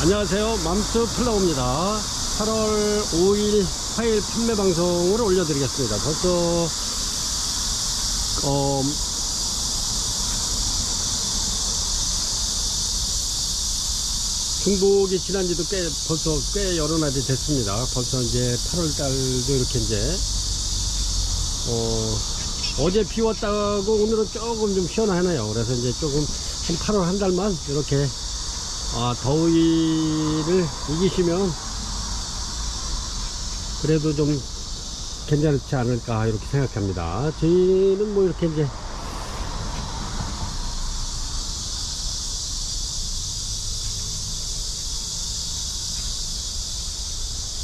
안녕하세요, 맘스 플라워입니다. 8월 5일 화요일 판매 방송을 올려드리겠습니다. 벌써 중복이 지난 지도 벌써 꽤 여러 날이 됐습니다. 벌써 이제 8월 달도 이렇게 이제 어제 비 왔다고 오늘은 조금 좀 시원하네요. 그래서 이제 조금 한 8월 한 달만 이렇게 더위를 이기시면 그래도 좀 괜찮지 않을까 이렇게 생각합니다. 저희는 뭐 이렇게 이제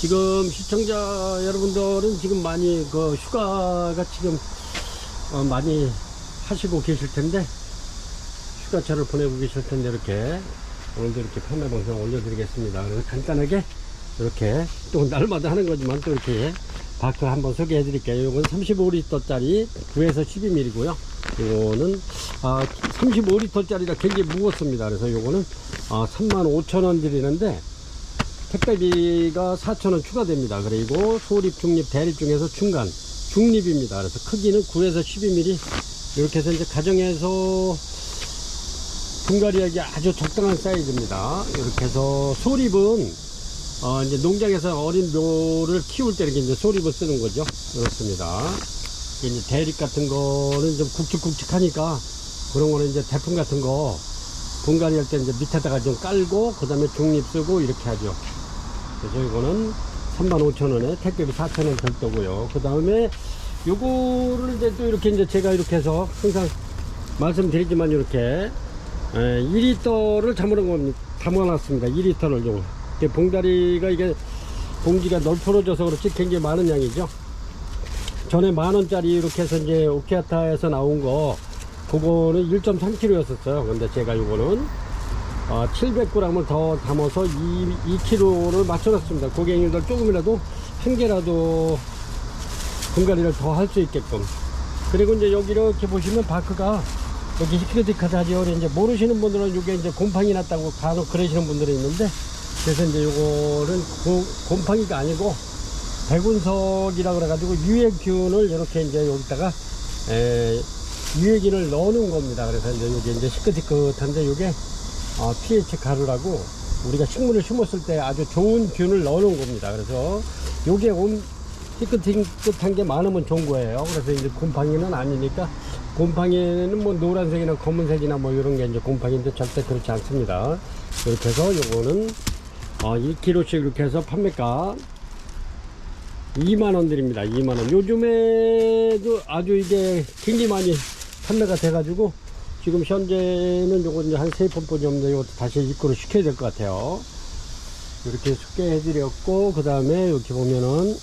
지금 시청자 여러분들은 지금 많이 그 휴가가 지금 많이 하시고 계실 텐데, 휴가차를 보내고 계실 텐데 이렇게 오늘도 이렇게 판매 방송 올려드리겠습니다. 그래서 간단하게 이렇게 또 날마다 하는 거지만 또 이렇게 바크 한번 소개해 드릴게요. 이건 35L짜리 9에서 12mm고요. 이거는 35L짜리라 굉장히 무겁습니다. 그래서 이거는 35,000원 드리는데 택배비가 4,000원 추가됩니다. 그리고 소립, 중립, 대립 중에서 중립입니다. 그래서 크기는 9에서 12mm 이렇게 해서 이제 가정에서 분갈이하기 아주 적당한 사이즈입니다. 이렇게 해서 소립은 이제 농장에서 어린 묘를 키울 때 이렇게 이제 소립을 쓰는 거죠. 그렇습니다. 이제 대립 같은 거는 좀 굵직굵직하니까 그런 거는 이제 대품 같은 거 분갈이 할 때 이제 밑에다가 좀 깔고 그 다음에 중립 쓰고 이렇게 하죠. 그래서 이거는 35,000원에 택배비 4,000원 별도고요. 그 다음에 요거를 이제 또 이렇게 이제 제가 이렇게 해서 항상 말씀드리지만 이렇게 2리터를 담아놨습니다. 2리터를 좀. 봉다리가 이게 봉지가 널브러져서 그렇지 굉장히 많은 양이죠. 전에 만원짜리 이렇게 해서 이제 오키아타에서 나온 거 그거는 1.3kg 였었어요. 근데 제가 요거는 700g을 더 담아서 2kg를 맞춰놨습니다. 고객님들 조금이라도 한 개라도 분갈이를 더 할 수 있게끔. 그리고 이제 여기 이렇게 보시면 바크가 여기 히크리티카하죠. 이제 모르시는 분들은 이게 이제 곰팡이 났다고 간혹 그러시는 분들이 있는데, 그래서 이제 요거는 곰팡이가 아니고 백운석이라 그래가지고 유해균을 이렇게 이제 여기다가 유해균을 넣는 겁니다. 그래서 이제 여기 이제 시끗시끗한데 요게 pH 가루라고 우리가 식물을 심었을 때 아주 좋은 균을 넣는 겁니다. 그래서 요게 희끗희끗한 게 많으면 좋은 거예요. 그래서 이제 곰팡이는 아니니까, 곰팡이는 뭐 노란색이나 검은색이나 뭐 이런 게 이제 곰팡이인데 절대 그렇지 않습니다. 이렇게 해서 요거는 1kg씩 이렇게 해서 판매가 2만원 드립니다. 2만원. 요즘에도 아주 이게 굉장히 많이 판매가 돼가지고 지금 현재는 요거 이제 한 3번 정도 이것도 다시 입고를 시켜야 될 것 같아요. 이렇게 소개해 드렸고, 그 다음에 이렇게 보면은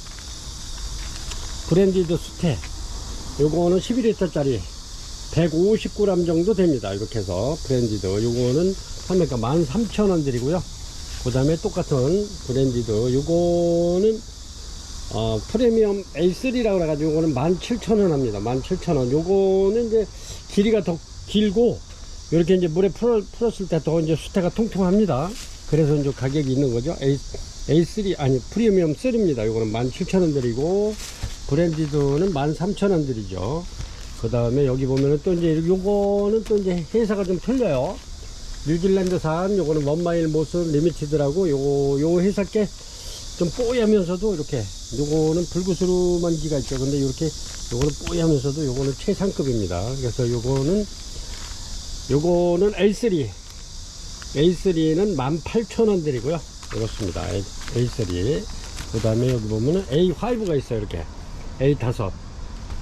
브랜디드 수태, 요거는 11리터짜리 150g 정도 됩니다. 이렇게 해서 브랜디드 요거는 판매가 13,000원 드리고요. 그 다음에 똑같은 브랜디드 요거는 프리미엄 A3라고 해가지고 요거는 17,000원 합니다. 17,000원. 요거는 이제 길이가 더 길고 이렇게 이제 물에 풀었을 때 더 이제 수태가 통통합니다. 그래서 이제 가격이 있는 거죠. A3 아니 프리미엄 3입니다. 요거는 17,000원 드리고 브랜디드는 13,000원 드리죠. 그 다음에 여기 보면은 또 이제 요거는 또 이제 회사가 좀 틀려요. 뉴질랜드산 요거는 원마일 모스 리미티드라고 요 회사 게 좀 뽀얗면서도 이렇게, 요거는 불구스름한 기가 있죠. 근데 이렇게 요거는 뽀얗면서도 요거는 최상급입니다. 그래서 요거는 A3는 18,000원 드리고요. 이렇습니다. A3. 그 다음에 여기 보면은 A5가 있어요. 이렇게 A5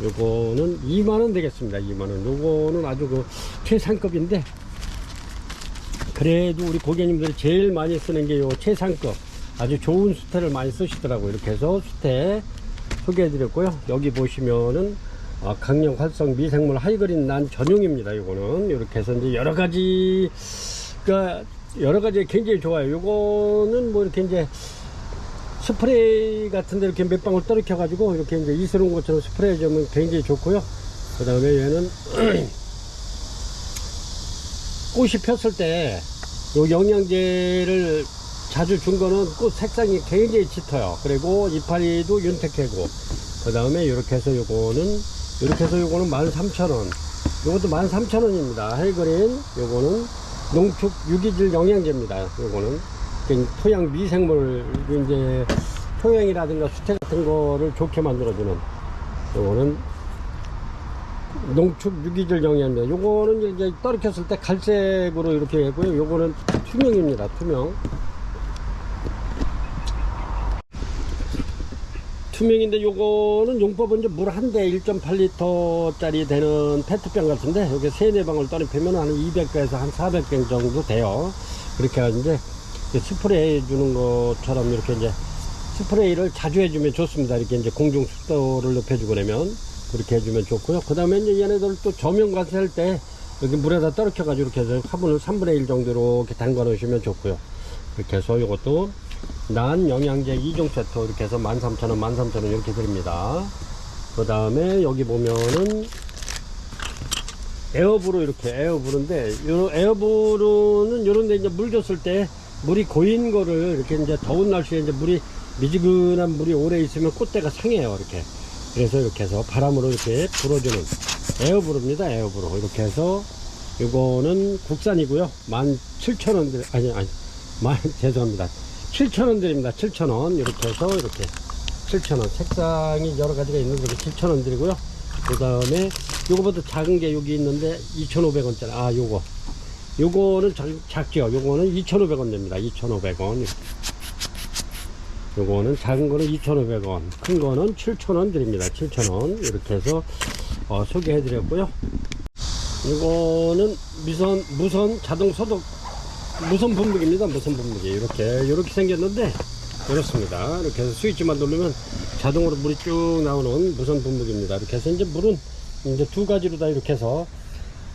요거는 2만원 되겠습니다. 2만원. 요거는 아주 그 최상급인데, 그래도 우리 고객님들이 제일 많이 쓰는 게 요 최상급 아주 좋은 수태를 많이 쓰시더라고요. 이렇게 해서 수태 소개해 드렸고요. 여기 보시면은 강력 활성 미생물 하이그린 난 전용입니다. 요거는 이렇게 해서 이제 여러가지 굉장히 좋아요. 요거는 뭐 이렇게 이제 스프레이 같은데 이렇게 몇 방울 떨어켜 가지고 이렇게 이제 이스러운 것처럼 스프레이 주면 굉장히 좋고요. 그 다음에 얘는 꽃이 폈을 때 요 영양제를 자주 준 거는 꽃 색상이 굉장히 짙어요. 그리고 이파리도 윤택하고, 그 다음에 이렇게 해서 요거는 13,000원. 요것도 13,000원입니다. 헬그린. 요거는 농축 유기질 영양제입니다. 요거는 토양 미생물, 이제 토양이라든가 수태 같은 거를 좋게 만들어주는, 요거는 농축 유기질 영양제. 요거는 이제 떨어졌을 때 갈색으로 이렇게 하고요. 요거는 투명입니다. 투명. 투명인데 요거는 용법은 이제 물 한 대 1.8L 짜리 되는 페트병 같은데, 여기 3-4방울 떨어뜨리면 한 200배에서 한 400병 정도 돼요. 그렇게 해서 이제 스프레이 해주는 것처럼 이렇게 이제 스프레이를 자주 해주면 좋습니다. 이렇게 이제 공중 습도를 높여주고 그러면 그렇게 해주면 좋고요. 그 다음에 이제 얘네들 또 조명 같이 할 때 여기 물에다 떨어져 가지고 이렇게 해서 화분을 3분의 1 정도로 이렇게 담가 놓으시면 좋고요. 이렇게 해서 이것도 난 영양제 2종 세트 이렇게 해서 13,000원, 13,000원 이렇게 드립니다. 그 다음에 여기 보면은 에어브루, 이렇게 에어브루인데, 요 에어브루는 요런데 이제 물 줬을 때 물이 고인 거를 이렇게 이제 더운 날씨에 이제 물이 미지근한 물이 오래 있으면 꽃대가 상해요. 이렇게. 그래서 이렇게 해서 바람으로 이렇게 불어주는 에어브루입니다. 에어브루. 이렇게 해서 요거는 국산이고요. 17,000원, 죄송합니다. 7,000원 드립니다. 7,000원. 이렇게 해서 이렇게 7,000원. 색상이 여러 가지가 있는데 7,000원 드리고요. 그 다음에 요거보다 작은 게 여기 있는데 2,500원짜리. 요거는 작죠. 요거는 2,500원 됩니다. 2,500원. 요거는 작은 거는 2,500원, 큰 거는 7,000원 드립니다. 7,000원. 이렇게 해서 소개해 드렸고요. 이거는 무선 자동 소독 무선 분무기입니다. 무선 분무기. 이렇게 생겼는데 이렇습니다. 이렇게 해서 스위치만 누르면 자동으로 물이 쭉 나오는 무선 분무기입니다. 이렇게 해서 이제 물은 이제 두 가지로 다 이렇게 해서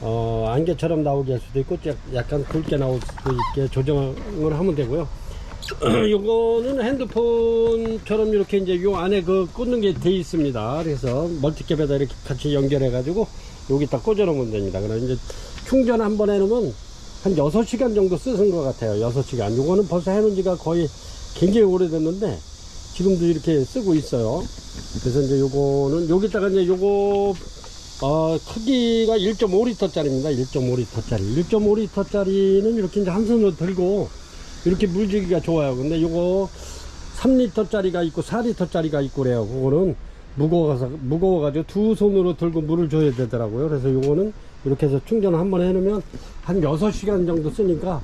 안개처럼 나오게 할 수도 있고 약간 굵게 나올 수도 있게 조정을 하면 되고요. 요거는 핸드폰처럼 이렇게 이제 요 안에 꽂는 게 돼 있습니다. 그래서 멀티캡에다 이렇게 같이 연결해 가지고 여기다 꽂아 놓으면 됩니다. 그럼 이제 충전 한번 해 놓으면 한 6시간 정도 쓰는 것 같아요. 6시간. 요거는 벌써 해 놓은 지가 거의 굉장히 오래됐는데 지금도 이렇게 쓰고 있어요. 그래서 이제 요거는 여기다가 이제 요거 크기가 1.5L 짜리입니다. 1.5L 짜리. 1.5L 짜리는 이렇게 이제 한 손으로 들고 이렇게 물주기가 좋아요. 근데 요거 3L 짜리가 있고 4L 짜리가 있고 그래요. 그거는 무거워가지고 두 손으로 들고 물을 줘야 되더라고요. 그래서 요거는 이렇게 해서 충전을 한번 해놓으면 한 6시간 정도 쓰니까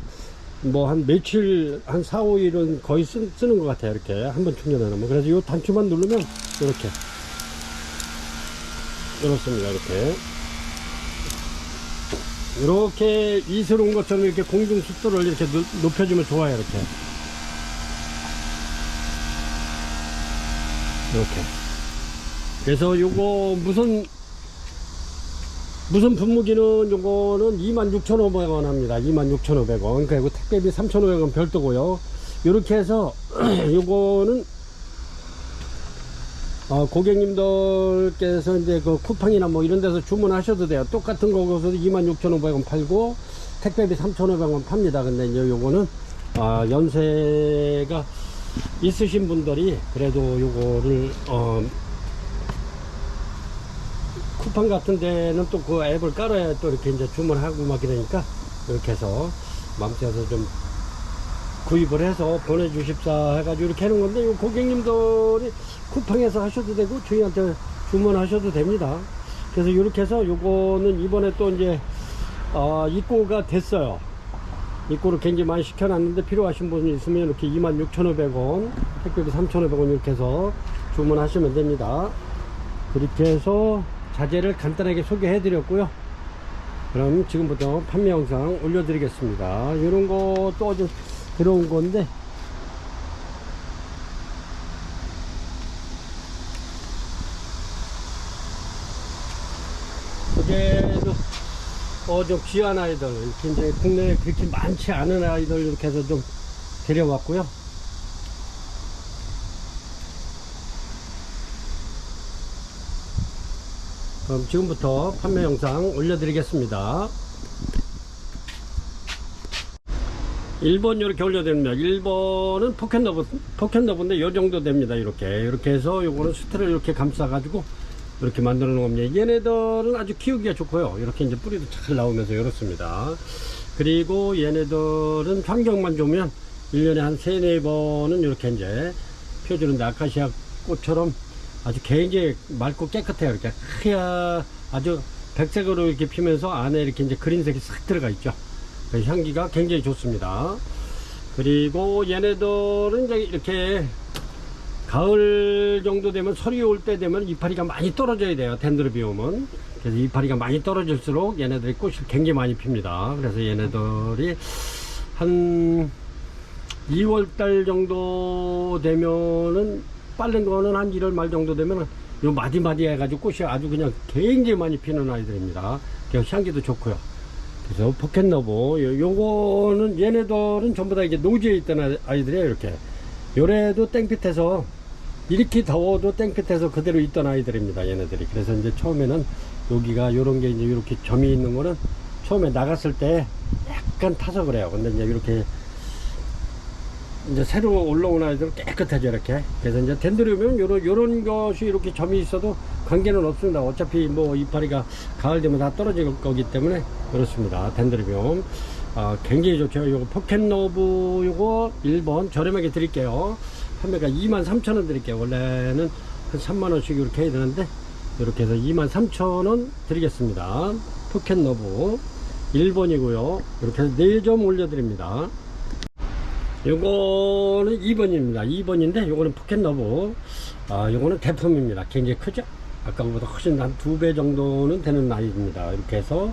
뭐 한 며칠, 한 4, 5일은 거의 쓰는 것 같아요. 이렇게 한번 충전해 놓으면. 그래서 요 단추만 누르면 이렇습니다. 이렇게 이스러운 것처럼 이렇게 공중 습도를 이렇게 높여주면 좋아요. 이렇게 그래서 요거 무슨 분무기는 요거는 26,500원 합니다. 26,500원. 그리고 택배비 3,500원 별도고요. 요렇게 해서 요거는 고객님들께서 이제 그 쿠팡이나 뭐 이런 데서 주문하셔도 돼요. 똑같은 거고서도 26,500원 팔고 택배비 3,500원 팝니다. 근데 이제 요거는 연세가 있으신 분들이 그래도 요거를 쿠팡 같은 데는 또 그 앱을 깔아야 또 이렇게 이제 주문하고 막 이러니까 이렇게 해서 맘때서 좀 구입을 해서 보내주십사 해가지고 이렇게 하는 건데, 요 고객님들이 쿠팡에서 하셔도 되고 저희한테 주문하셔도 됩니다. 그래서 이렇게 해서 요거는 이번에 또 이제 입고가 됐어요. 입고를 굉장히 많이 시켜놨는데 필요하신 분이 있으면 이렇게 26,500원, 택배비 3,500원 이렇게 해서 주문하시면 됩니다. 그렇게 해서 자재를 간단하게 소개해 드렸고요. 그럼 지금부터 판매 영상 올려드리겠습니다. 이런 거 또 어제 들어온 건데, 어제도 좀 귀한 아이들, 이렇게 이제 국내에 그렇게 많지 않은 아이들 이렇게 해서 좀 데려왔고요. 그럼 지금부터 판매 영상 올려드리겠습니다. 1번 이렇게 올려드립니다. 1번은 포켓너브인데 요 정도 됩니다. 이렇게 해서 요거는 수트를 이렇게 감싸가지고 이렇게 만들어 놓은 겁니다. 얘네들은 아주 키우기가 좋고요. 이렇게 이제 뿌리도 잘 나오면서 이렇습니다. 그리고 얘네들은 환경만 좋으면 1년에 한 3, 4번은 이렇게 이제 펴주는데, 아카시아 꽃처럼 아주 굉장히 맑고 깨끗해요. 이렇게 하얗, 아주 백색으로 이렇게 피면서 안에 이렇게 이제 그린색이 싹 들어가 있죠. 향기가 굉장히 좋습니다. 그리고 얘네들은 이제 이렇게 가을 정도 되면, 서리 올 때 되면 이파리가 많이 떨어져야 돼요. 덴드로비움은. 그래서 이파리가 많이 떨어질수록 얘네들이 꽃이 굉장히 많이 핍니다. 그래서 얘네들이 한 2월달 정도 되면은, 빠른 거는 한 1월 말 정도 되면은 요 마디마디 해가지고 꽃이 아주 그냥 굉장히 많이 피는 아이들입니다. 그래서 향기도 좋고요. 그래서 포켓너브, 요거는 얘네들은 전부 다 이게 노지에 있던 아이들이에요. 이렇게 요래도 땡볕에서, 이렇게 더워도 땡볕에서 그대로 있던 아이들입니다. 얘네들이. 그래서 이제 처음에는 여기가 요런 게 이제 이렇게 점이 있는 거는 처음에 나갔을 때 약간 타서 그래요. 근데 이제 이렇게 이제 새로 올라온 아이들은 깨끗하죠. 이렇게. 그래서 이제 덴드리움은 요런 것이 이렇게 점이 있어도 관계는 없습니다. 어차피 뭐 이파리가 가을 되면 다 떨어질 거기 때문에 그렇습니다. 덴드리움 굉장히 좋죠. 요거 포켓너브 요거 1번 저렴하게 드릴게요. 판매가 23,000원 드릴게요. 원래는 한 3만원씩 이렇게 해야 되는데, 이렇게 해서 23,000원 드리겠습니다. 포켓너브 1번이고요 이렇게 해서 4점 올려드립니다. 요거는 2번입니다. 2번인데 요거는 포켓너브, 요거는 대품입니다. 굉장히 크죠. 아까보다 훨씬 한 2배 정도는 되는 아이입니다. 이렇게 해서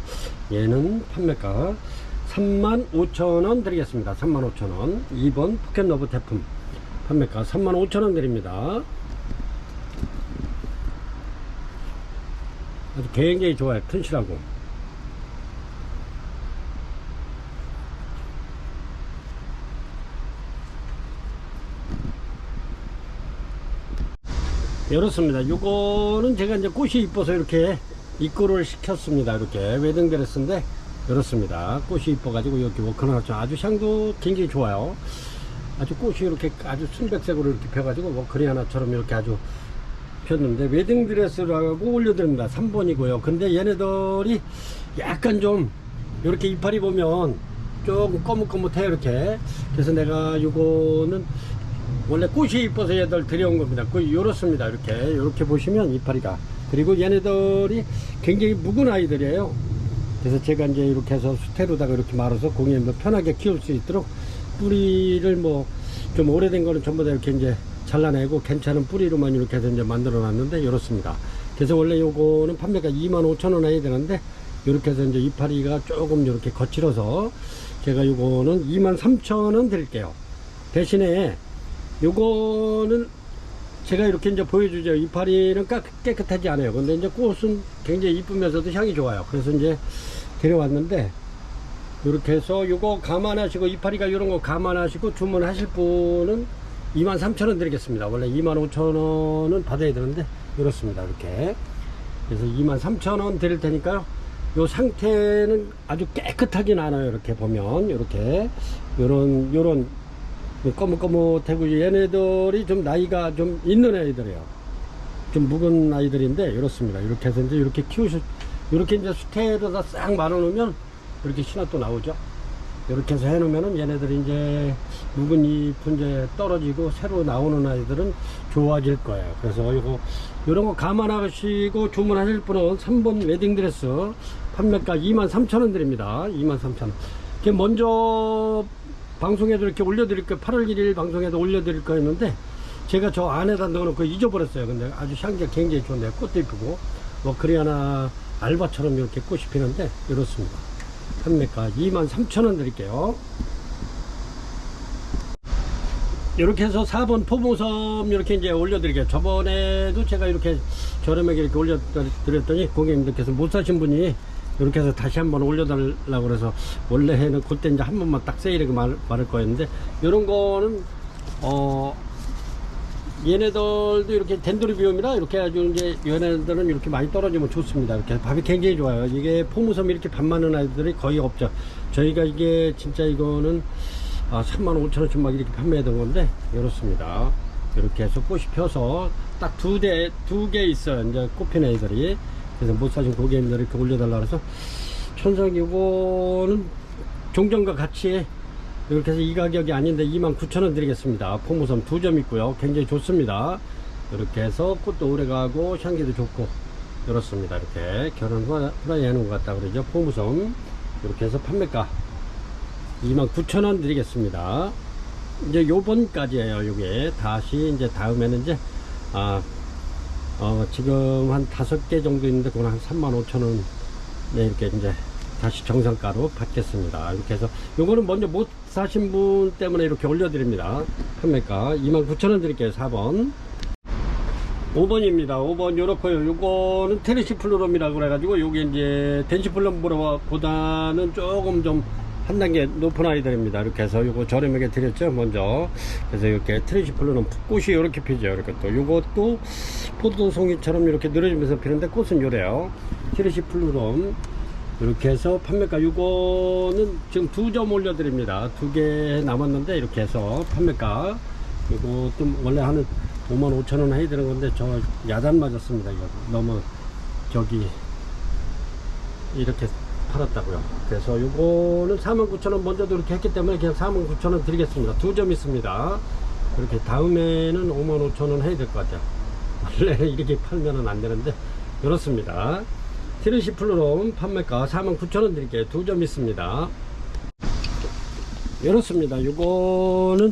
얘는 판매가 35,000원 드리겠습니다. 35,000원. 2번 포켓너브 대품 판매가 35,000원 드립니다. 아주 굉장히 좋아요. 튼실하고. 이렇습니다. 요거는 제가 이제 꽃이 이뻐서 이렇게 입고를 시켰습니다. 이렇게 웨딩드레스인데 이렇습니다. 꽃이 이뻐가지고 여기 워크나죠. 아주 향도 굉장히 좋아요. 아주 꽃이 이렇게 아주 순백색으로 이렇게 펴가지고 워크리 하나처럼 이렇게 아주 폈는데, 웨딩드레스라고 올려드립니다. 3번이고요. 근데 얘네들이 약간 좀 이렇게 이파리 보면 조금 거뭇거뭇해요. 이렇게. 그래서 내가 요거는 원래 꽃이 이뻐서 얘들 들여온 겁니다. 요렇습니다. 이렇게 보시면 이파리가. 그리고 얘네들이 굉장히 묵은 아이들이에요. 그래서 제가 이제 이렇게 해서 수태로다가 이렇게 말아서 공에 편하게 키울 수 있도록 뿌리를 뭐 좀 오래된 거는 전부 다 이렇게 이제 잘라내고 괜찮은 뿌리로만 이렇게 해서 이제 만들어 놨는데 이렇습니다. 그래서 원래 요거는 판매가 25,000원 해야 되는데, 이렇게 해서 이제 이파리가 조금 이렇게 거칠어서 제가 요거는 23,000원 드릴게요. 대신에 요거는 제가 이렇게 이제 보여주죠. 이파리는 깨끗하지 않아요. 근데 이제 꽃은 굉장히 이쁘면서도 향이 좋아요. 그래서 이제 데려왔는데, 이렇게 해서 요거 감안하시고, 이파리가 이런 거 감안하시고 주문하실 분은 23,000원 드리겠습니다. 원래 25,000원은 받아야 되는데 이렇습니다. 이렇게. 그래서 23,000원 드릴 테니까요. 요 상태는 아주 깨끗하긴 않아요. 이렇게 보면 이렇게 요런 거뭇거뭇하고, 얘네들이 좀 나이가 좀 있는 애들이에요. 좀 묵은 아이들인데 이렇습니다. 이렇게 해서 이제 이렇게 이렇게 이제 수태로다 싹 말아놓으면 이렇게 신화 또 나오죠. 이렇게 해서 해놓으면은 얘네들이 이제 묵은 잎은 이제 떨어지고 새로 나오는 아이들은 좋아질 거예요. 그래서 요런 거 감안하시고 주문하실 분은 3번 웨딩드레스 판매가 23,000원 드립니다. 23,000원. 먼저 방송에도 이렇게 올려드릴 거예요. 8월 1일 방송에도 올려드릴 거였는데, 제가 저 안에다 넣어놓고 잊어버렸어요. 근데 아주 향기가 굉장히 좋네요. 꽃도 이쁘고, 뭐 그리하나 알바처럼 이렇게 꽃이 피는데 이렇습니다. 판매가 23,000원 드릴게요. 이렇게 해서 4번 포모섬 이렇게 이제 올려드릴게요. 저번에도 제가 이렇게 저렴하게 이렇게 올려드렸더니 고객님들께서 못 사신 분이 이렇게 해서 다시 한번 올려달라고 그래서, 원래는 그때 이제 한 번만 딱 세일하게 말할 거였는데, 이런 거는 얘네들도 이렇게 덴드로비움이라 이렇게 아주 이제 얘네들은 이렇게 많이 떨어지면 좋습니다. 이렇게 밥이 굉장히 좋아요. 이게 포무섬 이렇게 밥 많은 아이들이 거의 없죠. 저희가 이게 진짜 이거는 35,000원씩 막 이렇게 판매하던 건데 이렇습니다. 이렇게 해서 꽃이 펴서 딱 두 개 있어요. 이제 꽃핀 애들이. 그래서 못 사신 고객님들 이렇게 올려달라 그래서 천상 이거는 종전과 같이 이렇게 해서 이 가격이 아닌데 29,000원 드리겠습니다. 포무섬 2점 있고요. 굉장히 좋습니다. 이렇게 해서 꽃도 오래 가고 향기도 좋고 이렇습니다. 이렇게 결혼 후라이 해놓은 것 같다 그러죠. 포무섬 이렇게 해서 판매가 29,000원 드리겠습니다. 이제 요번까지예요. 요게 다시 이제 다음에는 이제 지금 한 5개 정도 있는데 그건 한 35,000원 네, 이렇게 이제 다시 정상가로 받겠습니다. 이렇게 해서 요거는 먼저 못 사신 분 때문에 이렇게 올려드립니다. 판매가 29,000원 드릴게요. 4번 5번입니다. 5번 요렇고요. 요거는 테르시플루럼이라고 그래가지고 요게 이제 덴시플럼보다는 조금 좀 한 단계 높은 아이들입니다. 이렇게 해서 요거 저렴하게 드렸죠. 먼저 그래서 이렇게 테르시플루럼 꽃이 이렇게 피죠. 이렇게 또 요것도 포도송이처럼 이렇게 늘어지면서 피는데 꽃은 요래요. 테르시플루럼 이렇게 해서 판매가 요거는 지금 2점 올려드립니다. 2개 남았는데 이렇게 해서 판매가 요것도 원래 하는 55,000원 해야 되는 건데 저 야단 맞았습니다. 이거 너무 저기 이렇게 팔았다고요. 그래서 요거는 49,000원 먼저도 이렇게 했기 때문에 그냥 49,000원 드리겠습니다. 2점 있습니다. 이렇게 다음에는 55,000원 해야 될 것 같아요. 원래 이렇게 팔면은 안 되는데 이렇습니다. 테르시플루럼 판매가 49,000원 드릴게요. 2점 있습니다. 이렇습니다. 요거는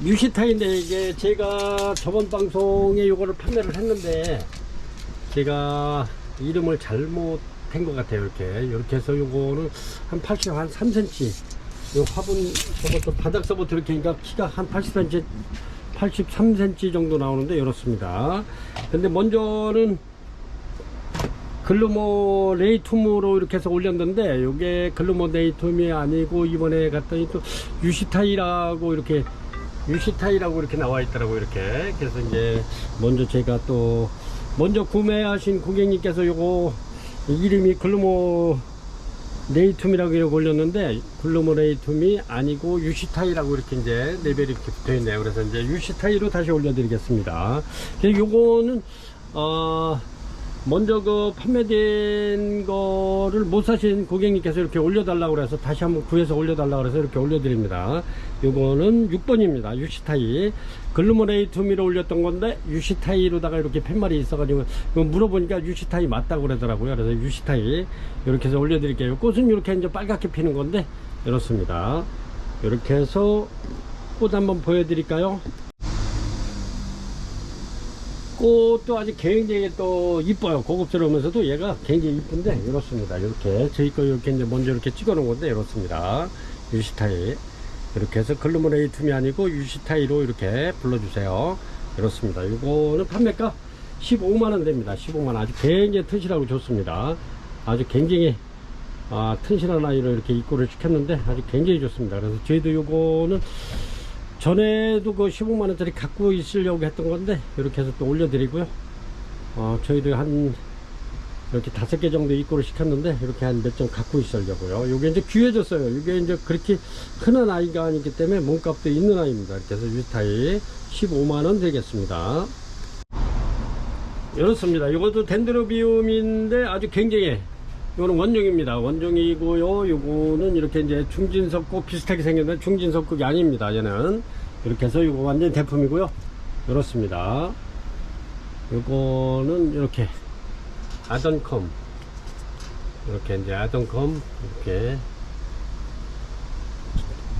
유시타인데 이게 제가 저번 방송에 요거를 판매를 했는데 제가 이름을 잘못한 것 같아요. 이렇게 해서 요거는 한 3cm 요 화분 저것도 바닥서부터 이렇게 그러니까 키가 한 80cm 83cm 정도 나오는데 이렇습니다. 근데 먼저는 글루모레이툼으로 이렇게 해서 올렸는데 요게 글루모레이툼이 아니고 이번에 갔더니 또 유시타이라고 이렇게 나와 있더라고요. 이렇게 그래서 이제 먼저 제가 또 먼저 구매하신 고객님께서 요거 이름이 글루모레이툼이라고 이렇게 올렸는데 글루모레이툼이 아니고 유시타이라고 이렇게 이제 레벨이 이렇게 붙어 있네요. 그래서 이제 유시타이로 다시 올려드리겠습니다. 그래서 요거는 먼저 그 판매된 거를 못 사신 고객님께서 이렇게 올려달라고 그래서 다시 한번 구해서 올려달라고 그래서 이렇게 올려드립니다. 요거는 6번입니다. 유시타이. 글루모레이툼이로 올렸던 건데 유시타이로다가 이렇게 팻말이 있어가지고 물어보니까 유시타이 맞다고 그러더라고요. 그래서 유시타이 이렇게 해서 올려드릴게요. 꽃은 이렇게 이제 빨갛게 피는 건데 이렇습니다. 이렇게 해서 꽃 한번 보여드릴까요? 꽃도 아주 굉장히 또 이뻐요. 고급스러우면서도 얘가 굉장히 이쁜데 이렇습니다. 이렇게 저희 거 이렇게 이제 먼저 이렇게 찍어 놓은 건데 이렇습니다. 유시타이. 이렇게 해서 글루모레이툼이 아니고 유시타이로 이렇게 불러주세요. 이렇습니다. 이거는 판매가 15만원 됩니다. 15만원. 아주 굉장히 튼실하고 좋습니다. 아주 굉장히 튼실한 아이로 이렇게 입고를 시켰는데 아주 굉장히 좋습니다. 그래서 저희도 이거는 전에도 그 15만원짜리 갖고 있으려고 했던 건데 이렇게 해서 또 올려드리고요. 저희도 한 이렇게 5개 정도 입고를 시켰는데 이렇게 한 몇 점 갖고 있으려고요. 요게 이제 귀해졌어요. 이게 이제 그렇게 흔한 아이가 아니기 때문에 몸값도 있는 아이입니다. 이렇게 해서 유타이 15만원 되겠습니다. 이렇습니다. 이것도 덴드로비움인데 아주 굉장히 이거는 원종입니다. 원종이고요. 요거는 이렇게 이제 중진석국 비슷하게 생겼는데 중진석국이 아닙니다. 얘는 이렇게 해서 이거 완전 대품이고요. 이렇습니다. 요거는 이렇게 아던컴 이렇게 이제 아던컴 이렇게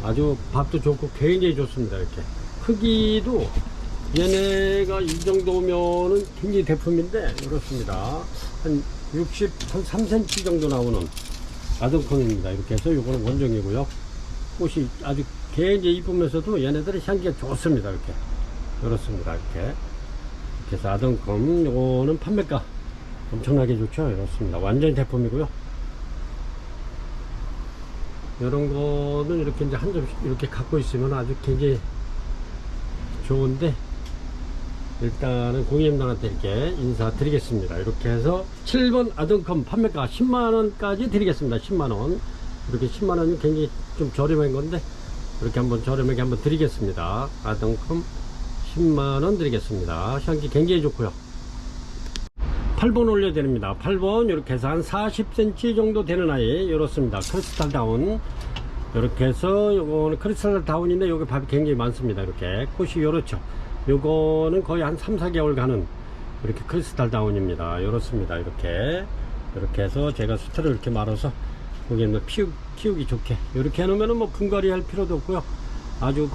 아주 밥도 좋고 굉장히 좋습니다. 이렇게 크기도 얘네가 이 정도면은 굉장히 대품인데 이렇습니다. 한 3cm 정도 나오는 아동콩입니다. 이렇게 해서 요거는 원종이고요. 꽃이 아주 굉장히 이쁘면서도 얘네들의 향기가 좋습니다. 이렇게 이렇습니다. 이렇게 해서 아동콩 요거는 판매가 엄청나게 좋죠. 이렇습니다. 완전히 대품이고요. 이런 거는 이렇게 이제 한 점씩 이렇게 갖고 있으면 아주 굉장히 좋은데 일단은 고객님들한테 이렇게 인사드리겠습니다. 이렇게 해서 7번 아등컴 판매가 10만원까지 드리겠습니다. 10만원. 이렇게 10만원이 굉장히 좀 저렴한 건데, 이렇게 한번 저렴하게 한번 드리겠습니다. 아등컴 10만원 드리겠습니다. 향기 굉장히 좋고요. 8번 올려드립니다. 8번 이렇게 해서 한 40cm 정도 되는 아이 이렇습니다. 크리스탈 다운. 이렇게 해서 요거는 크리스탈 다운인데 여기 밥이 굉장히 많습니다. 이렇게 꽃이 요렇죠. 요거는 거의 한 3, 4개월 가는 이렇게 크리스탈 다운입니다. 이렇습니다. 이렇게 해서 제가 수트를 이렇게 말아서 고객님들 키우기 좋게 이렇게 해놓으면 뭐 분갈이 할 필요도 없고요. 아주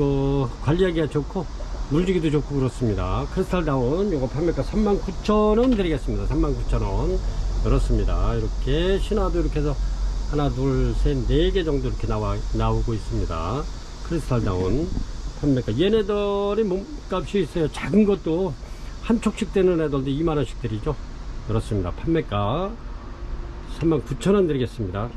관리하기가 좋고 물주기도 좋고 그렇습니다. 크리스탈 다운 요거 판매가 39,000원 드리겠습니다. 39,000원. 이렇습니다. 이렇게 신화도 이렇게 해서 하나, 둘, 셋, 4개 정도 이렇게 나오고 있습니다. 크리스탈 다운 판매가, 얘네들이 몸값이 있어요. 작은 것도 한 촉씩 되는 애들도 2만원씩 드리죠. 그렇습니다. 판매가 39,000원 드리겠습니다.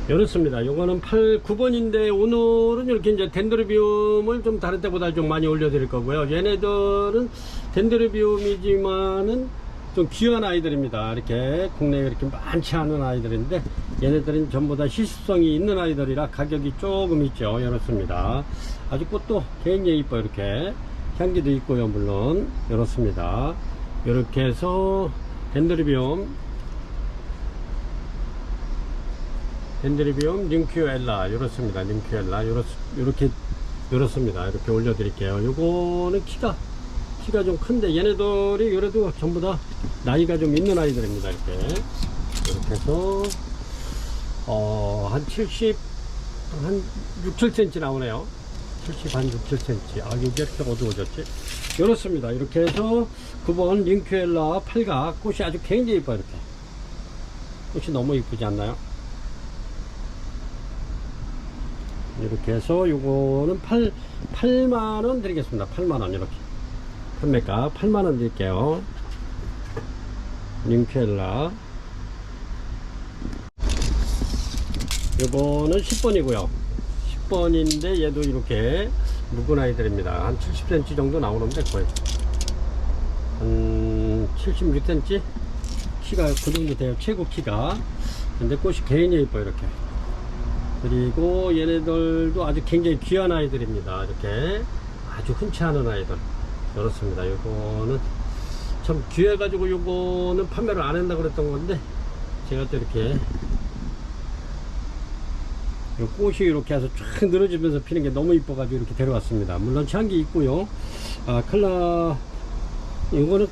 이렇습니다. 요거는 9번인데 오늘은 이렇게 이제 덴드로비움을 좀 다른 때보다 좀 많이 올려드릴 거고요. 얘네들은 덴드로비움이지만은 좀 귀한 아이들입니다. 이렇게 국내에 이렇게 많지 않은 아이들인데 얘네들은 전부 다 시습성이 있는 아이들이라 가격이 조금 있죠. 이렇습니다. 아주 꽃도 굉장히 이뻐요. 이렇게 향기도 있고요. 물론 이렇습니다. 이렇게 해서 덴드로비움 링큐엘라 이렇습니다. 링큐엘라 이렇습니다. 이렇게 올려드릴게요. 요거는 키가 좀 큰데 얘네들이 그래도 전부 다 나이가 좀 있는 아이들입니다. 이렇게 해서 한 70, 한 6, 7cm 나오네요. 70, 한 6, 7cm. 아, 이게 이렇게 어두워졌지? 이렇습니다. 이렇게 해서 9번 링큐엘라 팔각 꽃이 아주 굉장히 이뻐요. 이렇게 꽃이 너무 이쁘지 않나요? 이렇게 해서 요거는 8만원 드리겠습니다. 8만원 이렇게 판매가 8만원 드릴게요. 링큐엘라 요거는 10번이고요 10번인데 얘도 이렇게 묵은 아이들입니다. 한 70cm 정도 나오는데 거의 한 76cm 키가 그 정도 돼요. 최고 키가. 근데 꽃이 굉장히 이뻐요. 이렇게. 그리고 얘네들도 아주 굉장히 귀한 아이들입니다. 이렇게 아주 흔치 않은 아이들. 그렇습니다. 요거는 참 귀해가지고 요거는 판매를 안 한다 그랬던 건데 제가 또 이렇게 요 꽃이 이렇게 해서 쫙 늘어지면서 피는 게 너무 이뻐가지고 이렇게 데려왔습니다. 물론 향기 있고요. 이거는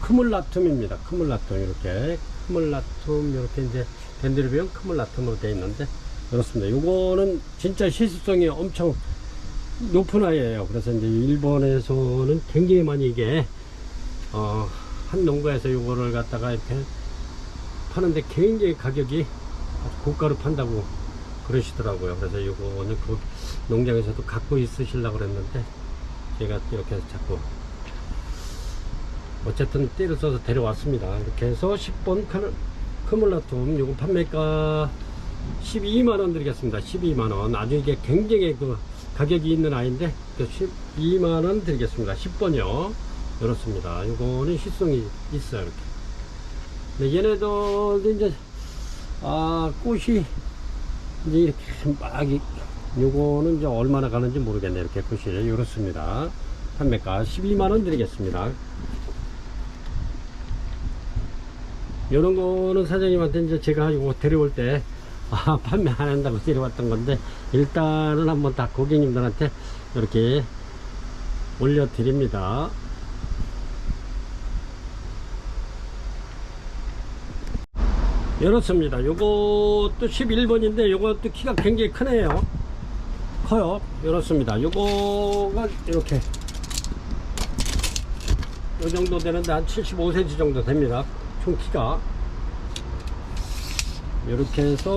크물라툼입니다. 크물라툼 이렇게 이렇게 이제 덴드로비움 크물라툼으로 되어 있는데 그렇습니다. 요거는 진짜 시습성이 엄청 높은 아이예요. 그래서 이제 일본에서는 굉장히 많이 이게 한 농가에서 요거를 갖다가 이렇게 파는데 굉장히 가격이 고가로 판다고 그러시더라고요. 그래서 요거는 그 농장에서도 갖고 있으시려고 그랬는데 제가 이렇게 해서 자꾸 어쨌든 띠를 써서 데려왔습니다. 이렇게 해서 10번 크물라툼 요거 판매가 12만원 드리겠습니다. 12만원. 아주 이게 굉장히 그 가격이 있는 아이인데 12만원 드리겠습니다. 10번이요. 이렇습니다. 요거는 시성이 있어요. 이렇게. 근데 얘네들도 이제 꽃이 이제 이렇게 막 요거는 이제 얼마나 가는지 모르겠네. 이렇게 꽃이 이렇습니다. 판매가 12만원 드리겠습니다. 요런 거는 사장님한테 이제 제가 이거 데려올 때 판매 안 한다고 데려왔던 건데 일단은 한번 다 고객님들한테 이렇게 올려 드립니다. 이렇습니다. 요것도 11번인데 요것도 키가 굉장히 크네요. 커요. 이렇습니다. 요거가 이렇게 요 정도 되는데 한 75cm 정도 됩니다. 총 키가. 이렇게 해서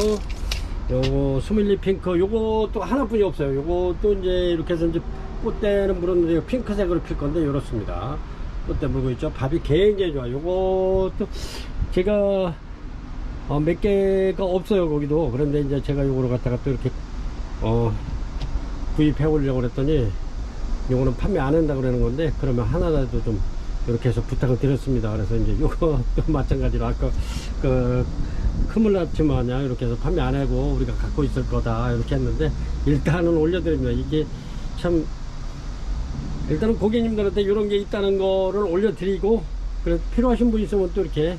요거 스밀리 핑크 요것도 하나뿐이 없어요. 요것도 이제 이렇게 해서 이제 꽃대는 물었는데 핑크색으로 필 건데 이렇습니다. 꽃대 물고 있죠. 밥이 굉장히 좋아요. 요것도 제가 몇 개가 없어요. 거기도. 그런데 이제 제가 요거를 갖다가 또 이렇게 구입해 오려고 그랬더니 요거는 판매 안 한다 그러는 건데, 그러면 하나라도 좀 이렇게 해서 부탁을 드렸습니다. 그래서 이제 요것도 마찬가지로 아까 그 크물라치마냐 이렇게 해서 판매 안 하고 우리가 갖고 있을 거다 이렇게 했는데, 일단은 올려드립니다. 이게 참 일단은 고객님들한테 이런 게 있다는 거를 올려드리고, 그래서 필요하신 분 있으면 또 이렇게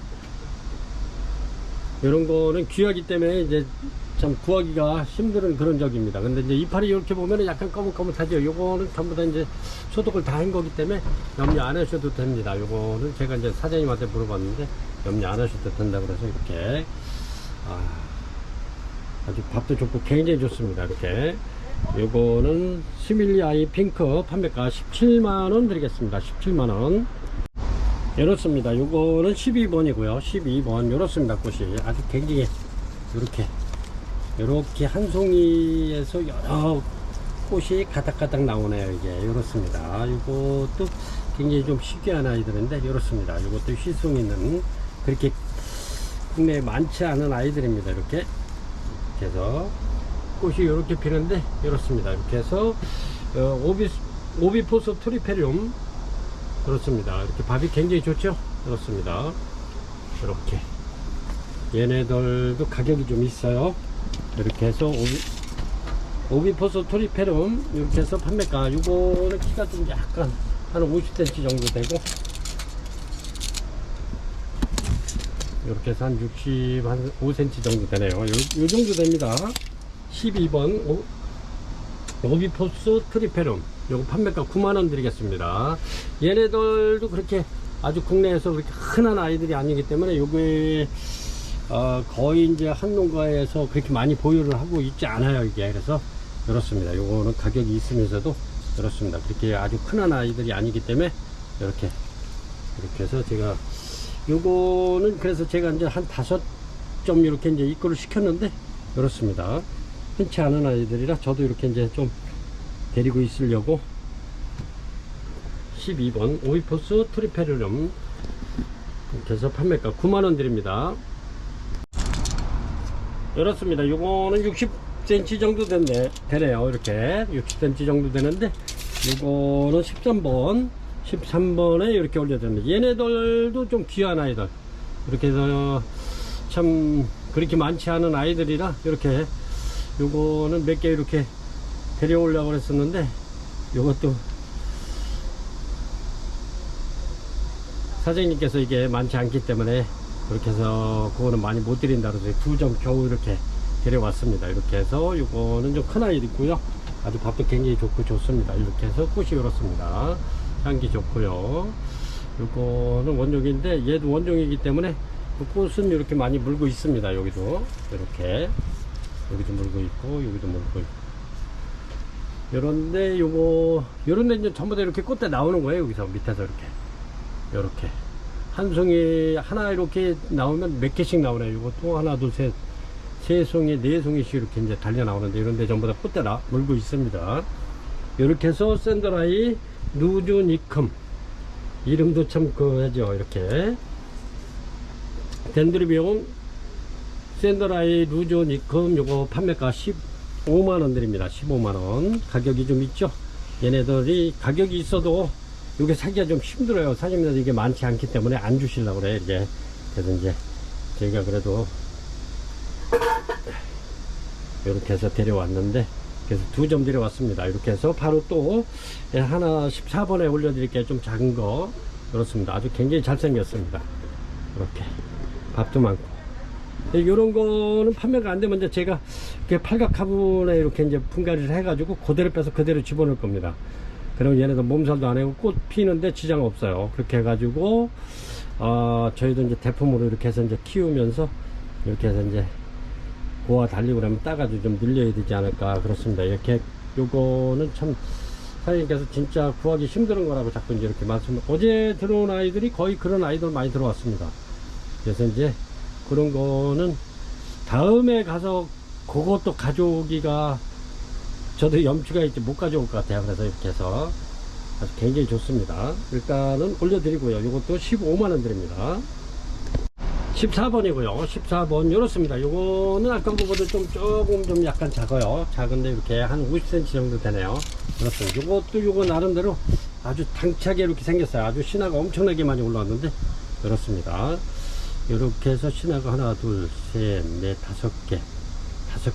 이런 거는 귀하기 때문에 이제 참 구하기가 힘든 그런 적입니다. 근데 이제 이파리 이렇게 보면은 약간 거뭇거뭇하죠. 요거는 전부 다 이제 소독을 다 한 거기 때문에 염려 안 하셔도 됩니다. 요거는 제가 이제 사장님한테 물어봤는데 염려 안 하셔도 된다 그래서 이렇게 아주 밥도 좋고 굉장히 좋습니다. 이렇게 요거는 스밀리 아이 핑크 판매가 17만원 드리겠습니다. 17만원. 이렇습니다. 요거는 12번이고요 12번 이렇습니다. 꽃이 아주 굉장히 이렇게 한 송이에서 여러 꽃이 가닥가닥 나오네요. 이게 이렇습니다. 이것도 굉장히 좀 희귀한 아이들인데 이렇습니다. 이것도 휘송이는 그렇게 국내에 많지 않은 아이들입니다. 이렇게 해서 꽃이 이렇게 피는데 이렇습니다. 이렇게 해서 오비포스 트리페리움 그렇습니다. 이렇게 밥이 굉장히 좋죠. 그렇습니다. 이렇게 얘네들도 가격이 좀 있어요. 이렇게 해서 오비포스 트리페리움 이렇게 해서 판매가, 이거는 키가 좀 약간 한 50cm 정도 되고, 이렇게 해서 한 65cm 정도 되네요. 요 정도 됩니다. 12번 오비포스 트리페룸 요거 판매가 9만원 드리겠습니다. 얘네들도 그렇게 아주 국내에서 그렇게 흔한 아이들이 아니기 때문에 요게 거의 이제 한 농가에서 그렇게 많이 보유를 하고 있지 않아요. 이게 그래서 그렇습니다. 요거는 가격이 있으면서도 그렇습니다. 그렇게 아주 흔한 아이들이 아니기 때문에 이렇게 해서 제가 요거는 그래서 제가 이제 한 5점 이렇게 이제 입고를 시켰는데 그렇습니다. 흔치 않은 아이들이라 저도 이렇게 이제 좀 데리고 있으려고 12번 오이포스 트리페리움 이렇게 해서 판매가 9만원 드립니다. 이렇습니다. 요거는 60cm 정도 되네요. 이렇게 60cm 정도 되는데 요거는 13번에 이렇게 올려드립니다. 얘네들도 좀 귀한 아이들, 이렇게 해서 참 그렇게 많지 않은 아이들이라 이렇게 요거는 몇 개 이렇게 데려오려고 했었는데 요것도 사장님께서 이게 많지 않기 때문에 그렇게 해서 그거는 많이 못 드린다 그래서 2점 겨우 이렇게 데려왔습니다. 이렇게 해서 요거는 좀 큰 아이도 있고요. 아주 밥도 굉장히 좋고 좋습니다. 이렇게 해서 꽃이 이렇습니다. 향기 좋고요. 요거는 원종인데 얘도 원종이기 때문에 꽃은 이렇게 많이 물고 있습니다. 여기도 이렇게 여기도 물고 있고 여기도 물고 있고 요런데 요런데 이제 전부 다 이렇게 꽃대 나오는 거예요. 여기서 밑에서 이렇게 한 송이 하나 이렇게 나오면 몇 개씩 나오네요. 요것도 하나 둘 세 송이 네 송이씩 이렇게 이제 달려 나오는데 이런데 전부 다 꽃대 물고 있습니다. 이렇게 해서 샌드라이 누주니컴 이름도 참 그하죠. 이렇게 덴드리비움 샌드라이 누주니컴 요거 판매가 15만원 드립니다. 15만원 가격이 좀 있죠. 얘네들이 가격이 있어도 요게 사기가 좀 힘들어요. 사장님들 이게 많지 않기 때문에 안 주시려고 그래. 이제 그래서 이제 저희가 그래도 이렇게 해서 데려왔는데 그래서 2점 데려왔습니다. 이렇게 해서 바로 또 하나 14번에 올려드릴게요. 좀 작은 거 그렇습니다. 아주 굉장히 잘생겼습니다. 이렇게 밥도 많고 이런 거는 판매가 안 되면 이제 제가 팔각 화분에 이렇게 이제 분갈이를 해가지고 그대로 빼서 그대로 집어넣을 겁니다. 그러면 얘네들 몸살도 안 하고 꽃 피는데 지장 없어요. 그렇게 해가지고 저희도 이제 대품으로 이렇게 해서 이제 키우면서 이렇게 해서 이제 고와 달리고 그러면 따가지고 좀 늘려야 되지 않을까 그렇습니다. 이렇게 요거는 참 사장님께서 진짜 구하기 힘든 거라고 자꾸 이제 이렇게 어제 들어온 아이들이 거의 그런 아이들 많이 들어왔습니다. 그래서 이제 그런 거는 다음에 가서 그것도 가져오기가 저도 염치가 있지 못 가져올 것 같아요. 그래서 이렇게 해서 아주 굉장히 좋습니다. 일단은 올려드리고요. 이것도 15만원 드립니다. 14번이고요. 14번 이렇습니다. 요거는 아까 거보다 조금 좀 약간 작아요. 작은데 이렇게 한 50cm 정도 되네요. 그렇습니다. 요거 나름대로 아주 당차게 이렇게 생겼어요. 아주 신화가 엄청나게 많이 올라왔는데 그렇습니다. 이렇게 해서 신화가 하나, 둘, 셋, 넷, 다섯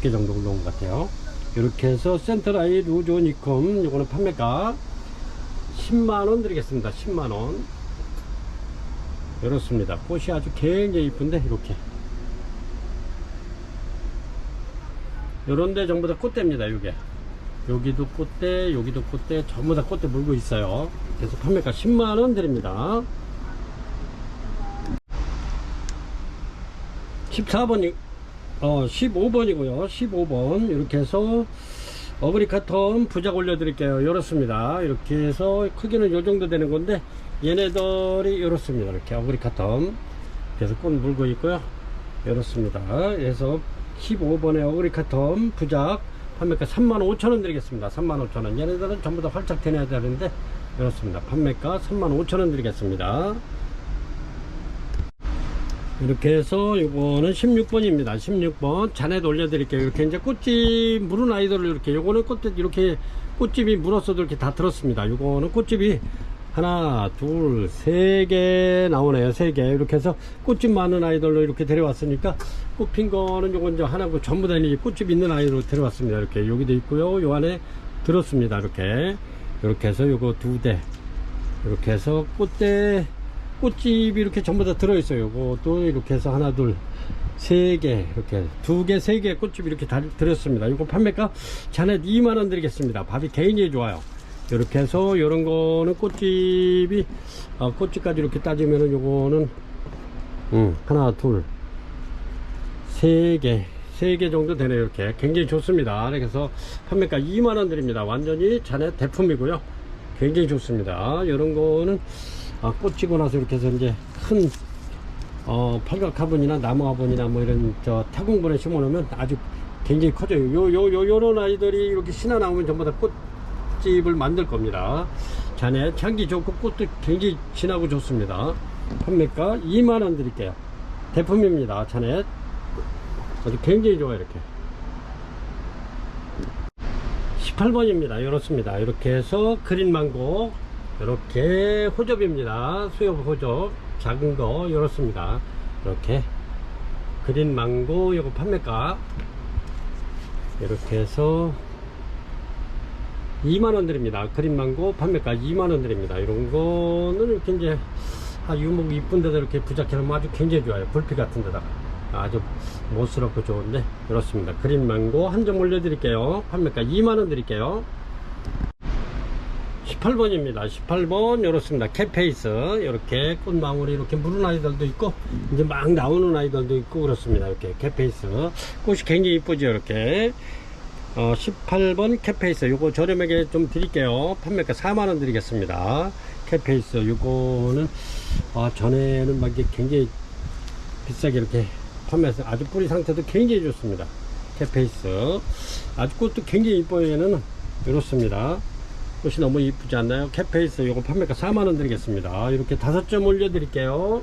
개 정도 올라온 것 같아요. 이렇게 해서 센터라이 루조니콤 요거는 판매가 10만원 드리겠습니다. 10만원. 이렇습니다. 꽃이 아주 굉장히 이쁜데 이렇게 요런데 전부 다 꽃대입니다. 요게 여기도 꽃대, 여기도 꽃대, 전부 다 꽃대 물고 있어요. 그래서 판매가 10만원 드립니다. 14번이 15번이고요 15번 이렇게 해서 어그리 카톤 부작 올려 드릴게요. 이렇습니다. 이렇게 해서 크기는 요 정도 되는 건데 얘네들이 이렇습니다. 이렇게 어그리 카톤 그래서 꽃 물고 있고요. 이렇습니다. 그래서 15번에 어그리 카톤 부작 판매가 35,000원 드리겠습니다. 35,000원. 얘네들은 전부 다 활짝 되내야 되는데 이렇습니다. 판매가 35,000원 드리겠습니다. 이렇게 해서 요거는 16번입니다. 16번 잔에도 올려드릴게요. 이렇게 이제 꽃집 물은 아이들을 이렇게 요거는 꽃집 이렇게 꽃집이 물었어도 이렇게 다 들었습니다. 요거는 꽃집이 하나, 둘, 세 개 나오네요. 세 개. 이렇게 해서 꽃집 많은 아이들로 이렇게 데려왔으니까 꽃핀 거는 요건 이제 하나고 전부 다 꽃집 있는 아이로 데려왔습니다. 이렇게 여기도 있고요. 요 안에 들었습니다. 이렇게 해서 요거 2대. 이렇게 해서 꽃집이 이렇게 전부 다 들어있어요. 요것도 이렇게 해서 하나, 둘, 세 개, 이렇게 2개, 3개 꽃집이 이렇게 다 들었습니다. 이거 판매가 잔에 2만원 드리겠습니다. 밥이 굉장히 좋아요. 이렇게 해서 요런 거는 꽃집이 꽃집까지 이렇게 따지면은 요거는 하나, 둘, 세 개 정도 되네요. 이렇게 굉장히 좋습니다. 그래서 판매가 2만원 드립니다. 완전히 잔에 대품이고요. 굉장히 좋습니다. 요런 거는 꽃 지고 나서 이렇게 해서 이제 큰 팔각 화분이나 나무 화분이나 뭐 이런 타공분에 심어 놓으면 아주 굉장히 커져요. 요런 아이들이 이렇게 신화 나오면 전부 다 꽃집을 만들 겁니다. 잔에 향기 좋고 꽃도 굉장히 진하고 좋습니다. 판매가 2만원 드릴게요. 대품입니다. 잔에 아주 굉장히 좋아요. 이렇게 18번입니다. 이렇습니다. 이렇게 해서 그린망고 이렇게 호접입니다. 수협 호접 작은 거 이렇습니다. 이렇게 그린망고 요거 판매가 이렇게 해서 2만원 드립니다. 그린망고 판매가 2만원 드립니다. 이런 거는 이렇게 이제 유목 이쁜 데다 이렇게 부작해 놓으면 아주 굉장히 좋아요. 불빛 같은 데다가 아주 멋스럽고 좋은데 이렇습니다. 그린망고 한 점 올려 드릴게요. 판매가 2만원 드릴게요. 18번입니다. 18번 이렇습니다. 캣페이스 이렇게 꽃망울이 이렇게 무른 아이들도 있고 이제 막 나오는 아이들도 있고 그렇습니다. 이렇게 캣페이스 꽃이 굉장히 이쁘죠. 이렇게 18번 캣페이스 요거 저렴하게 좀 드릴게요. 판매가 4만원 드리겠습니다. 캣페이스 요거는 전에는 막 이게 굉장히 비싸게 이렇게 판매해서 아주 뿌리 상태도 굉장히 좋습니다. 캣페이스 아주 꽃도 굉장히 이뻐요. 얘는 이렇습니다. 꽃이 너무 이쁘지 않나요? 캣페이스 요거 판매가 4만원 드리겠습니다. 이렇게 5점 올려 드릴게요.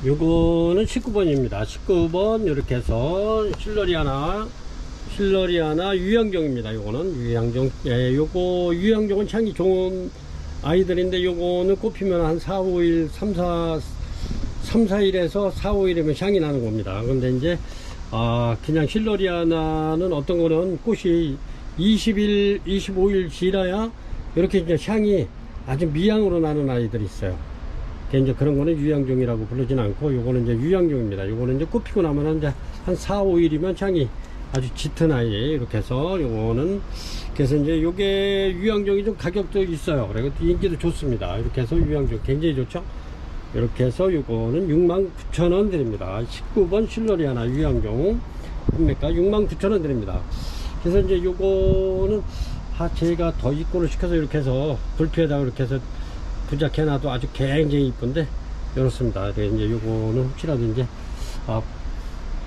요거는 19번입니다 19번 이렇게 해서 실러리아나 유향종입니다. 요거는 유향종. 요거 유향종은 향이 좋은 아이들인데 요거는 꽃피면 한 3, 4일에서 4, 5일이면 향이 나는 겁니다. 그런데 이제 그냥 실러리아나는 어떤 거는 꽃이 20일, 25일 지나야 이렇게 이제 향이 아주 미향으로 나는 아이들이 있어요. 이제 그런 거는 유향종이라고 부르진 않고 요거는 이제 유향종입니다. 요거는 이제 꽃피고 나면 이제 한 4, 5일이면 향이 아주 짙은 아이 이렇게 해서 요거는 그래서 이제 요게 유향종이 좀 가격도 있어요. 그리고 인기도 좋습니다. 이렇게 해서 유향종 굉장히 좋죠. 이렇게 해서 요거는 69,000원 드립니다. 19번 실러리아나 유향종 판매가 69,000원 드립니다. 그래서 이제 요거는 제가 더 입고를 시켜서 이렇게 해서 불피에다가 이렇게 해서 부작해놔도 아주 굉장히 이쁜데 이렇습니다. 이제 요거는 혹시라도 이제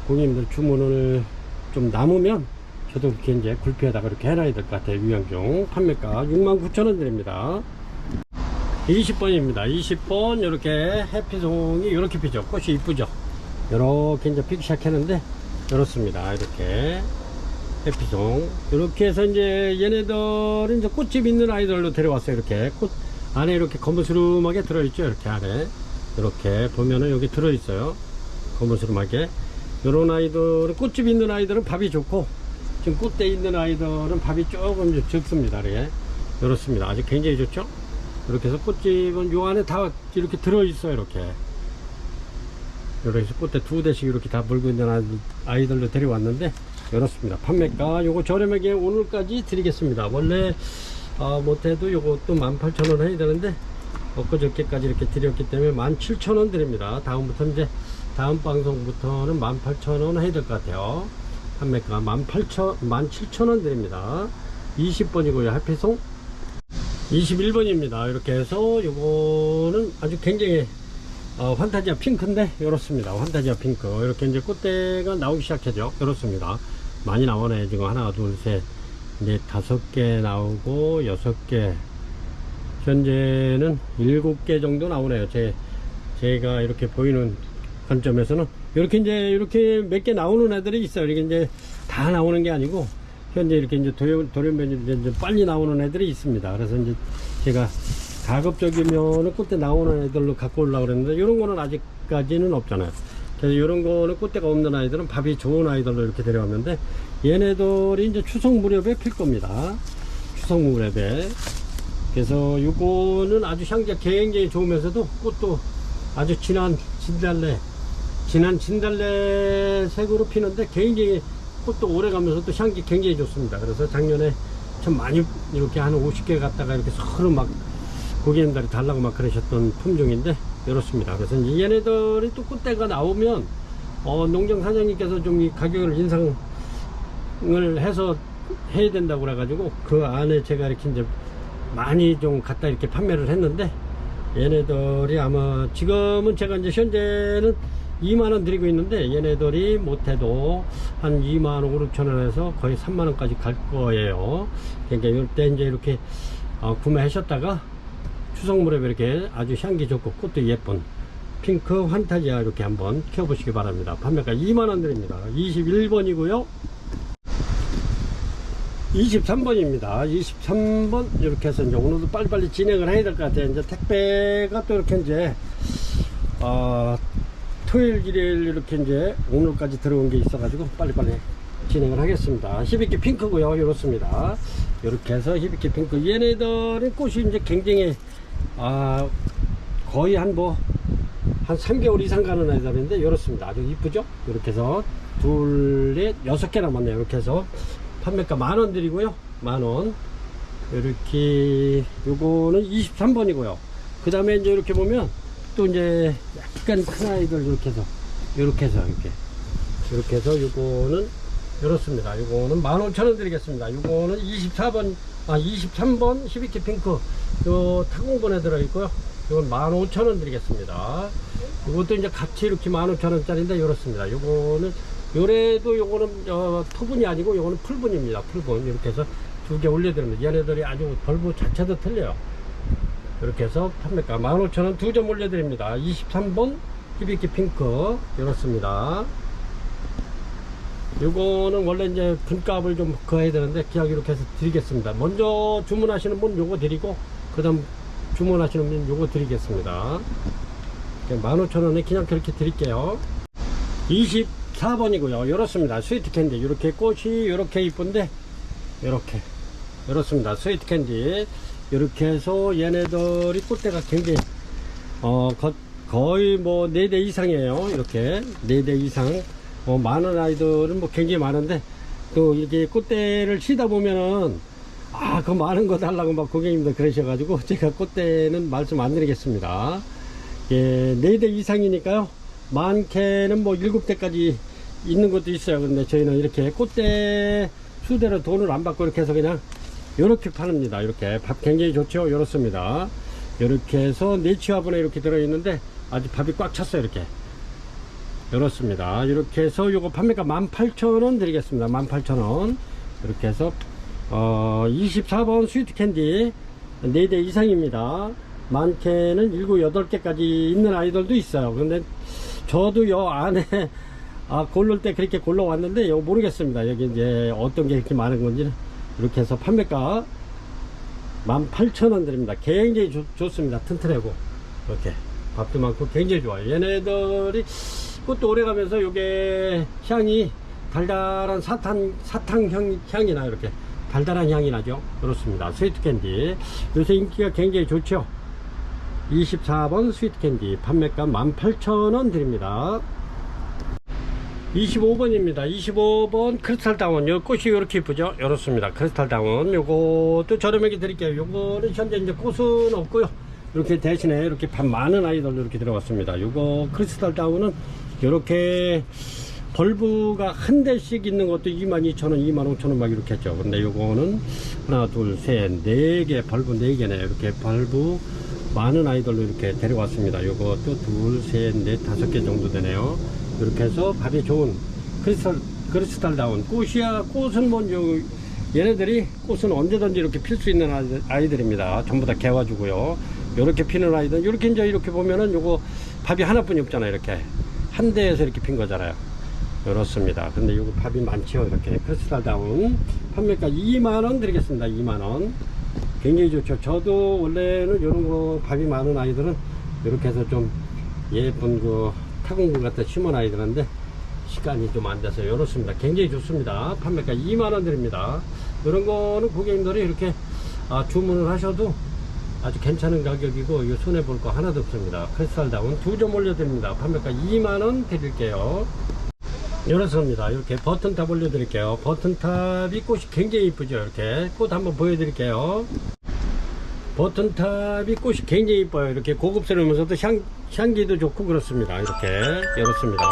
고객님들 주문을 좀 남으면 저도 이렇게 이제 굴피에다가 이렇게 해놔야 될 것 같아요. 유향종 판매가 69,000원 드립니다. 20번입니다. 20번 이렇게 해피송이 이렇게 피죠. 꽃이 이쁘죠. 이렇게 이제 피기 시작했는데 이렇습니다. 이렇게 해피송 이렇게 해서 이제 얘네들은 이제 꽃집 있는 아이들로 데려왔어요. 이렇게 꽃 안에 이렇게 거무스름하게 들어있죠. 이렇게 안에 이렇게 보면은 여기 들어있어요. 거무스름하게. 요런 아이들은 꽃집 있는 아이들은 밥이 좋고 지금 꽃대 있는 아이들은 밥이 조금 적습니다. 이렇게 이렇습니다. 아주 굉장히 좋죠. 이렇게 해서 꽃집은 요 안에 다 이렇게 들어있어요. 이렇게 해서 꽃대 2대씩 이렇게 다 물고 있는 아이들로 데려왔는데 이렇습니다. 판매가 요거 저렴하게 오늘까지 드리겠습니다. 원래 못해도 요것도 18,000원 해야 되는데 엊그저께까지 이렇게 드렸기 때문에 17,000원 드립니다. 다음부터 이제 다음 방송부터는 18,000원 해야 될 것 같아요. 판매가 17,000원 드립니다. 20번이고요. 해피송 21번입니다. 이렇게 해서 요거는 아주 굉장히 환타지아 핑크인데 이렇습니다. 환타지아 핑크 이렇게 이제 꽃대가 나오기 시작하죠. 이렇습니다. 많이 나오네. 지금 하나 둘셋 넷 5개 나오고 6개 현재는 7개 정도 나오네요. 제가 이렇게 보이는 관점에서는 이렇게 이제 이렇게 몇 개 나오는 애들이 있어요. 이게 이제 다 나오는 게 아니고 현재 이렇게 이제 돌연변이 이제 빨리 나오는 애들이 있습니다. 그래서 이제 제가 가급적이면은 꽃대 나오는 애들로 갖고 오려고 그랬는데 이런 거는 아직까지는 없잖아요. 그래서 이런 거는 꽃대가 없는 아이들은 밥이 좋은 아이들로 이렇게 데려왔는데 얘네들이 이제 추석 무렵에 필 겁니다. 추석 무렵에. 그래서 이거는 아주 향기가 굉장히 좋으면서도 꽃도 아주 진한 진달래 색으로 피는데 굉장히 꽃도 오래 가면서도 향기 굉장히 좋습니다. 그래서 작년에 참 많이 이렇게 한 50개 갖다가 이렇게 서로 막 고객님들이 달라고 막 그러셨던 품종인데 이렇습니다. 그래서 이제 얘네들이 또 꽃대가 나오면 농장 사장님께서 좀 이 가격을 인상을 해서 해야 된다고 그래가지고 그 안에 제가 이렇게 이제 많이 좀 갖다 이렇게 판매를 했는데 얘네들이 아마 지금은 제가 이제 현재는 2만원 드리고 있는데 얘네들이 못해도 한 2만 5, 6천원에서 거의 3만원까지 갈 거예요. 그러니까 이때 이제 이렇게 구매하셨다가 추석 무렵에 이렇게 아주 향기 좋고 꽃도 예쁜 핑크 환타지아 이렇게 한번 키워보시기 바랍니다. 판매가 2만원 드립니다. 21번이고요 23번입니다 23번 이렇게 해서 이제 오늘도 빨리빨리 진행을 해야 될 것 같아요. 이제 택배가 또 이렇게 이제 토요일 일요일 이렇게 이제 오늘까지 들어온 게 있어 가지고 빨리빨리 진행을 하겠습니다. 히비키 핑크고요. 이렇습니다. 이렇게 해서 히비키 핑크 얘네들은 꽃이 이제 굉장히 거의 한 3개월 이상 가는 애들인데 이렇습니다. 아주 이쁘죠. 이렇게 해서 둘, 넷, 6개 남았네요. 이렇게 해서 판매가 10,000원 드리고요. 10,000원 이렇게 요거는 23번이고요 그 다음에 이제 이렇게 보면 또 이제 약간 큰 아이들 이렇게 해서 이렇게 해서 요거는 이렇습니다. 요거는 15,000원 드리겠습니다. 요거는 23번 히비키 핑크 요 타공본에 들어있고요. 요건 15,000원 드리겠습니다. 요것도 이제 같이 이렇게 15,000원짜리인데 이렇습니다. 요거는 요거는 토분이 아니고 요거는 풀분입니다. 풀분 이렇게 해서 2개 올려드립니다. 얘네들이 아주 벌브 자체도 틀려요. 이렇게 해서 판매가 15,000원 2점 올려드립니다. 23번 히비키 핑크 이렇습니다. 요거는 원래 이제 분값을 좀 거해야 되는데 그냥 이렇게 해서 드리겠습니다. 먼저 주문하시는 분 요거 드리고 그 다음 주문하시는 분 요거 드리겠습니다. 15,000원에 그냥 그렇게 드릴게요. 24번이고요 이렇습니다. 스위트 캔디 이렇게 꽃이 이렇게 이쁜데 이렇습니다. 스위트 캔디 이렇게 해서 얘네들이 꽃대가 굉장히 거의 4대 이상이에요. 이렇게 4대 이상 많은 아이들은 굉장히 많은데 또 이렇게 꽃대를 치다 보면은 그 많은 거 달라고 막 고객님들 그러셔가지고 제가 꽃대는 말씀 안 드리겠습니다. 예, 4대 이상이니까요. 많게는 7대까지 있는 것도 있어요. 근데 저희는 이렇게 꽃대 수대로 돈을 안 받고 이렇게 해서 그냥 이렇게 파닙니다. 이렇게 밥 굉장히 좋죠. 이렇습니다. 이렇게 해서 네치화분에 이렇게 들어있는데 아주 밥이 꽉 찼어요. 이렇습니다. 이렇게 해서 요거 판매가 18,000원 드리겠습니다. 18,000원 이렇게 해서 24번 스위트 캔디 4대 이상입니다. 많게는 7, 8개까지 있는 아이들도 있어요. 근데 저도 요 안에 고를 때 그렇게 골라왔는데 모르겠습니다. 여기 이제 어떤 게 이렇게 많은 건지는. 이렇게 해서 판매가 18,000원 드립니다. 굉장히 좋습니다. 튼튼하고 이렇게 밥도 많고 굉장히 좋아요. 얘네들이 꽃도 오래가면서 요게 향이 달달한 사탕 향이나 이렇게 달달한 향이 나죠. 그렇습니다. 스위트 캔디 요새 인기가 굉장히 좋죠. 24번 스위트 캔디 판매가 18,000원 드립니다. 25번입니다. 25번 크리스탈 다운. 요 꽃이 이렇게 이쁘죠? 이렇습니다. 크리스탈 다운. 요것도 저렴하게 드릴게요. 요거는 현재 이제 꽃은 없고요. 이렇게 대신에 이렇게 밥 많은 아이들도 이렇게 들어갔습니다. 요거 크리스탈 다운은 이렇게 벌브가 한 대씩 있는 것도 22,000원, 25,000원 막 이렇게 했죠. 근데 요거는 하나, 둘, 셋, 네 개, 벌브 4개네. 이렇게 벌브 많은 아이들로 이렇게 데려왔습니다. 요것도 둘, 셋, 넷, 5개 정도 되네요. 이렇게 해서 밥이 좋은 크리스탈 다운. 꽃은 먼저 얘네들이 꽃은 언제든지 이렇게 필 수 있는 아이들입니다. 전부 다 개와주고요. 이렇게 피는 아이들, 이렇게 이제 이렇게 보면은 요거 밥이 하나뿐이 없잖아요. 이렇게 한 대에서 이렇게 핀 거잖아요. 이렇습니다. 근데 요거 밥이 많죠. 이렇게 크리스탈 다운 판매가 2만원 드리겠습니다. 2만원. 굉장히 좋죠. 저도 원래는 이런 거 밥이 많은 아이들은 이렇게 해서 좀 예쁜 그 타공분 같은 심은 아이들인데 시간이 좀 안 돼서 이렇습니다. 굉장히 좋습니다. 판매가 2만원 드립니다. 이런 거는 고객님들이 이렇게 주문을 하셔도 아주 괜찮은 가격이고 이거 손해볼 거 하나도 없습니다. 크리스탈 다운 2점 올려드립니다. 판매가 2만원 드릴게요. 이렇습니다. 이렇게 버튼탑 올려드릴게요. 버튼탑이 꽃이 굉장히 이쁘죠. 이렇게 꽃 한번 보여드릴게요. 버튼탑이 꽃이 굉장히 이뻐요. 이렇게 고급스러우면서도 향기도 좋고 그렇습니다. 이렇게 이렇습니다.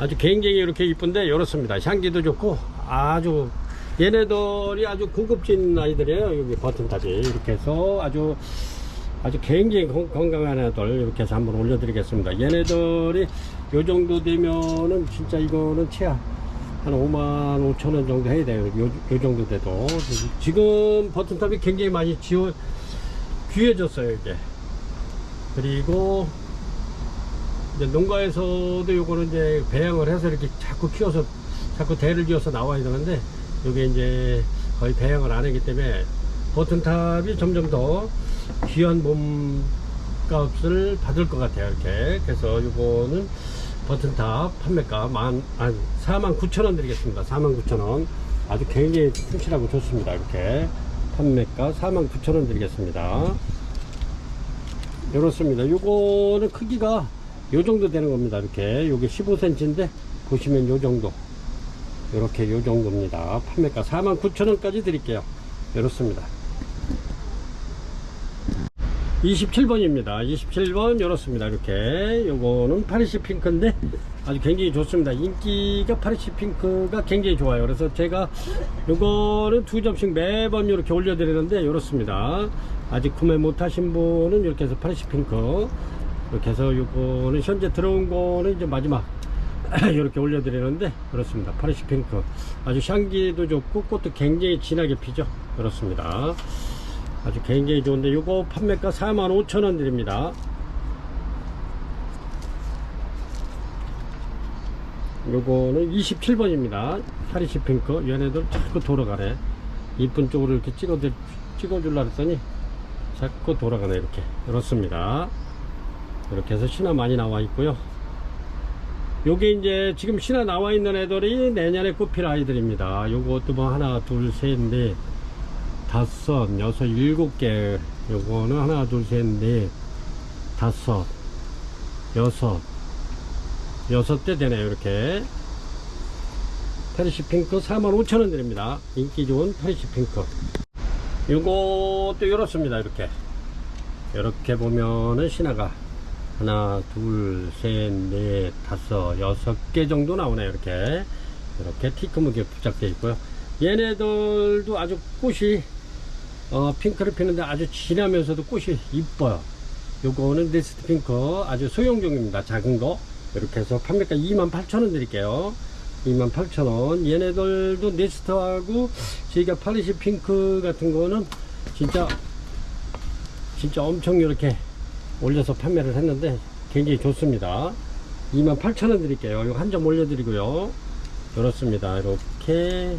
아주 굉장히 이렇게 이쁜데 이렇습니다. 향기도 좋고 아주 얘네들이 아주 고급진 아이들이에요. 여기 버튼탑이 이렇게 해서 아주 굉장히 건강한 애들 이렇게 해서 한번 올려드리겠습니다. 얘네들이 요 정도 되면은 진짜 이거는 최하 한 55,000원 정도 해야 돼요. 요 정도 돼도 지금 버튼탑이 굉장히 많이 귀해졌어요. 이게 그리고 이제 농가에서도 요거는 이제 배양을 해서 이렇게 자꾸 키워서 자꾸 대를 지어서 나와야 되는데 요게 이제 거의 배양을 안 하기 때문에 버튼탑이 점점 더 귀한 몸값을 받을 것 같아요. 이렇게 그래서 요거는 버튼탑 판매가 49,000원 드리겠습니다. 49,000원 아주 굉장히 튼실하고 좋습니다. 이렇게 판매가 49,000원 드리겠습니다. 이렇습니다. 요거는 크기가 요 정도 되는 겁니다. 이렇게 요게 15cm인데 보시면 요 정도 이렇게 요 정도입니다. 판매가 49,000원까지 드릴게요. 이렇습니다. 27번입니다. 27번 이렇습니다. 이렇게 요거는 파리시 핑크인데 아주 굉장히 좋습니다. 인기가 파리시 핑크가 굉장히 좋아요. 그래서 제가 요거는 2점씩 매번 이렇게 올려드리는데 이렇습니다. 아직 구매 못하신 분은 이렇게 해서 파리시 핑크 이렇게 해서 요거는 현재 들어온 거는 이제 마지막 이렇게 올려드리는데 그렇습니다. 파리시 핑크 아주 향기도 좋고 꽃도 굉장히 진하게 피죠. 그렇습니다. 아주 굉장히 좋은데 요거 판매가 45,000원 드립니다. 요거는 27번입니다. 파리시 핑크 얘네들 자꾸 돌아가네. 이쁜 쪽으로 이렇게 찍어주려고 했더니 자꾸 돌아가네. 이렇게 그렇습니다. 이렇게 해서 신화 많이 나와 있고요. 요게 이제 지금 신화 나와 있는 애들이 내년에 꽃필 아이들입니다. 요것도 뭐 하나 둘 셋 넷 다섯 여섯 7개 요거는 하나 둘 셋 넷 다섯 여섯 대 되네요. 이렇게 파리시 핑크 45,000원 드립니다. 인기 좋은 파리시 핑크 요것도 이렇습니다. 이렇게 보면은 신화가 하나 둘 셋 넷 다섯 6개 정도 나오네요. 이렇게 티크무게 부착되어 있고요. 얘네들도 아주 꽃이 핑크를 피는데 아주 진하면서도 꽃이 이뻐요. 요거는 리스트 핑크 아주 소형종입니다. 작은 거 이렇게 해서 판매가 28,000원 드릴게요. 28,000원. 얘네들도 네스트하고 저희가 파리시 핑크 같은 거는 진짜 엄청 이렇게 올려서 판매를 했는데 굉장히 좋습니다. 28,000원 드릴게요. 이거 한 점 올려드리고요. 그렇습니다. 이렇게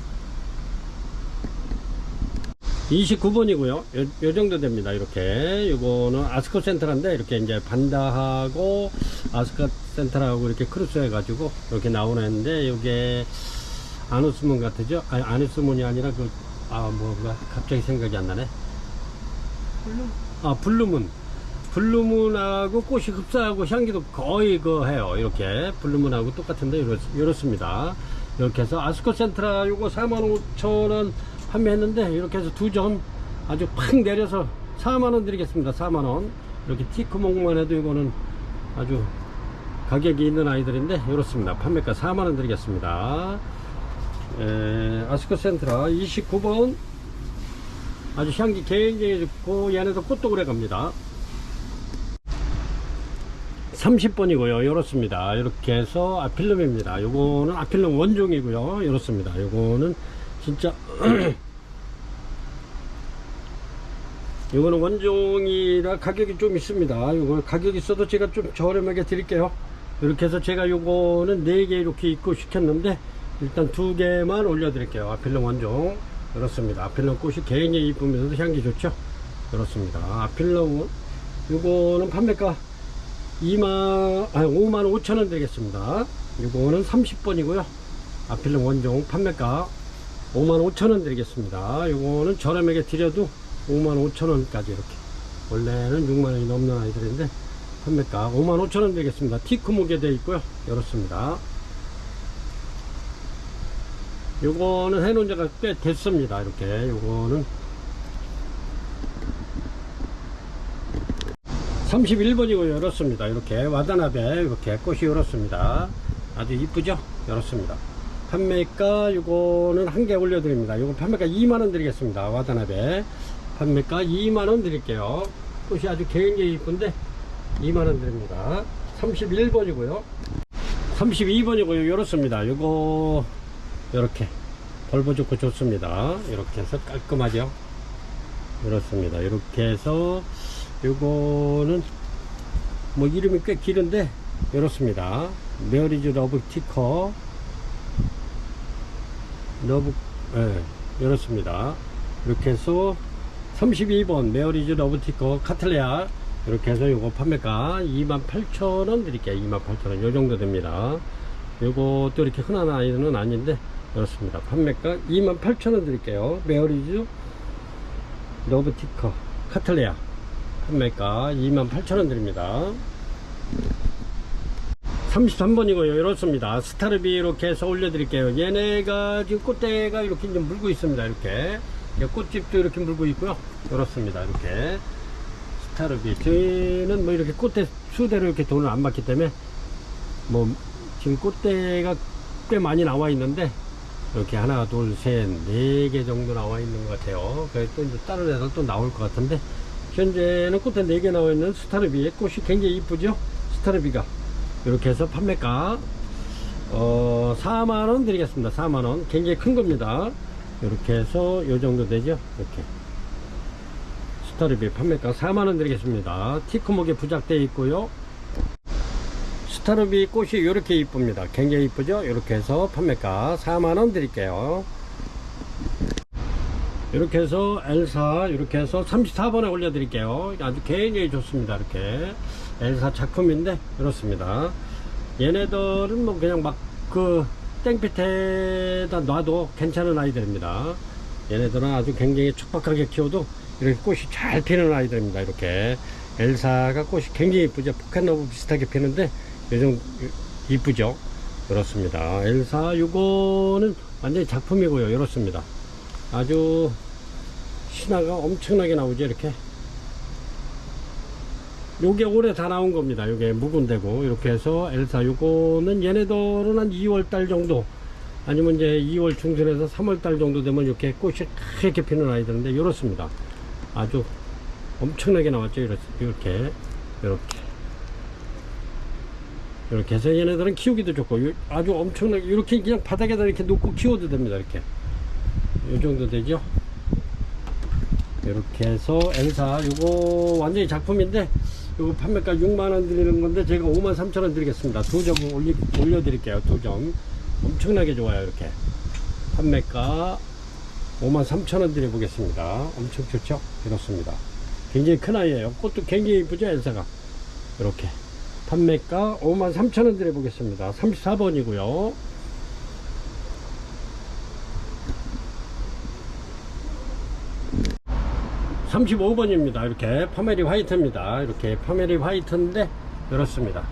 29번이고요. 요 정도 됩니다. 이렇게 요거는 아스코 센터인데 이렇게 이제 반다하고 아스코 센터하고 이렇게 크로스 해가지고 이렇게 나오는 애인데 요게 아누스문 같으죠? 아니 아누스문이 아니라 뭔가 갑자기 생각이 안 나네. 블루문하고 꽃이 흡사하고 향기도 거의 해요. 이렇게 블루문하고 똑같은데 이렇습니다. 이렇게 해서 아스코 센트라 요거 45,000원 판매했는데 이렇게 해서 두 점 아주 팍 내려서 4만원 드리겠습니다. 4만원. 이렇게 티크목만 해도 이거는 아주 가격이 있는 아이들인데 이렇습니다. 판매가 4만원 드리겠습니다. 아스코 센트라 29번 아주 향기 굉장히 좋고 얘네도 꽃도 오래 갑니다. 30번이고요. 이렇습니다. 이렇게 해서 아필름입니다. 요거는 아필름 원종이고요. 이렇습니다. 요거는 진짜 요거는 원종이라 가격이 좀 있습니다. 요거 가격이 있어도 제가 좀 저렴하게 드릴게요. 이렇게 해서 제가 요거는 4개 이렇게 입고 시켰는데 일단 2개만 올려 드릴게요. 아필름 원종. 그렇습니다. 아필름 꽃이 굉장히 이쁘면서도 향기 좋죠. 그렇습니다. 아필름 요거는 판매가 55,000원 드리겠습니다. 요거는 30번이고요. 아필름 원종 판매가 55,000원 드리겠습니다. 요거는 저렴하게 드려도 55,000원까지 이렇게 원래는 6만원이 넘는 아이들인데 판매가 55,000원 드리겠습니다. 티크목에 되어 있고요. 이렇습니다. 요거는 해놓은 지가 꽤 됐습니다. 이렇게 요거는 31번이고요. 이렇습니다. 이렇게 와다나베 이렇게 꽃이 이렇습니다. 아주 이쁘죠? 이렇습니다. 판매가 요거는 한 개 올려드립니다. 요거 판매가 2만원 드리겠습니다. 와다나베 판매가 2만원 드릴게요. 꽃이 아주 굉장히 이쁜데 2만원 드립니다. 31번이고요 32번이고요 이렇습니다. 요거 이렇게 벌보 좋고 좋습니다. 이렇게 해서 깔끔하죠. 이렇습니다. 이렇게 해서 요거는 뭐 이름이 꽤 길은데 이렇습니다. 메어리즈 러브 티커 이렇습니다. 이렇게 해서 32번 메어리즈 러브 티커 카틀레아 이렇게 해서 요거 판매가 28,000원 드릴게요. 28,000원 요 정도 됩니다. 요것도 이렇게 흔한 아이는 아닌데 그렇습니다. 판매가 28,000원 드릴게요. 메어리즈 러브 티커 카틀레아 판매가 28,000원 드립니다. 33번이고요. 이렇습니다. 스타르비 이렇게 해서 올려드릴게요. 얘네가 지금 꽃대가 이렇게 이제 물고 있습니다. 이렇게 꽃집도 이렇게 물고 있고요. 이렇습니다. 이렇게 스타르비 저희는 뭐 이렇게 꽃대 수대로 이렇게 돈을 안 받기 때문에 뭐 지금 꽃대가 꽤 많이 나와 있는데 이렇게 하나 둘셋 4개 정도 나와 있는 것 같아요. 그래서 또 이제 다른 애들 또 나올 것 같은데 현재는 꽃대 4개 나와 있는 스타르비의 꽃이 굉장히 이쁘죠. 스타르비가 이렇게 해서 판매가 4만원 드리겠습니다. 4만원 굉장히 큰 겁니다. 이렇게 해서 요 정도 되죠. 이렇게 스타르비 판매가 4만원 드리겠습니다. 티크목에 부착되어 있고요. 스타르비 꽃이 이렇게 이쁩니다. 굉장히 이쁘죠. 이렇게 해서 판매가 4만원 드릴게요. 이렇게 해서 엘사 이렇게 해서 34번에 올려 드릴게요. 아주 굉장히 좋습니다. 이렇게 엘사 작품인데 이렇습니다. 얘네들은 뭐 그냥 막 땡빛에다 놔도 괜찮은 아이들입니다. 얘네들은 아주 굉장히 촉박하게 키워도 이렇게 꽃이 잘 피는 아이들입니다. 이렇게 엘사가 꽃이 굉장히 이쁘죠. 포켓러브 비슷하게 피는데 요즘 이쁘죠. 그렇습니다. 엘사 요거는 완전히 작품이고요. 이렇습니다. 아주 신화가 엄청나게 나오죠. 이렇게 요게 올해 다 나온 겁니다. 요게 묵은대고 이렇게 해서 엘사 요거는 얘네들은 한 2월달 정도 아니면 이제 2월 중순에서 3월달 정도 되면 이렇게 꽃이 크게 피는 아이들인데 이렇습니다. 아주 엄청나게 나왔죠. 이렇게 이렇게 해서 얘네들은 키우기도 좋고 아주 엄청나게 이렇게 그냥 바닥에다 이렇게 놓고 키워도 됩니다. 이렇게 이 정도 되죠. 이렇게 해서 엔사 요거 완전히 작품인데 요거 판매가 6만원 드리는 건데 제가 53,000원 드리겠습니다. 2점 올려드릴게요. 2점 엄청나게 좋아요. 이렇게 판매가 53,000원 드려보겠습니다. 엄청 좋죠. 이렇습니다. 굉장히 큰 아이예요. 꽃도 굉장히 이쁘죠. 엔사가 이렇게 판매가 53,000원 드려보겠습니다. 34번이고요. 35번입니다. 이렇게 파메리 화이트입니다. 이렇게 파메리 화이트인데 이렇습니다.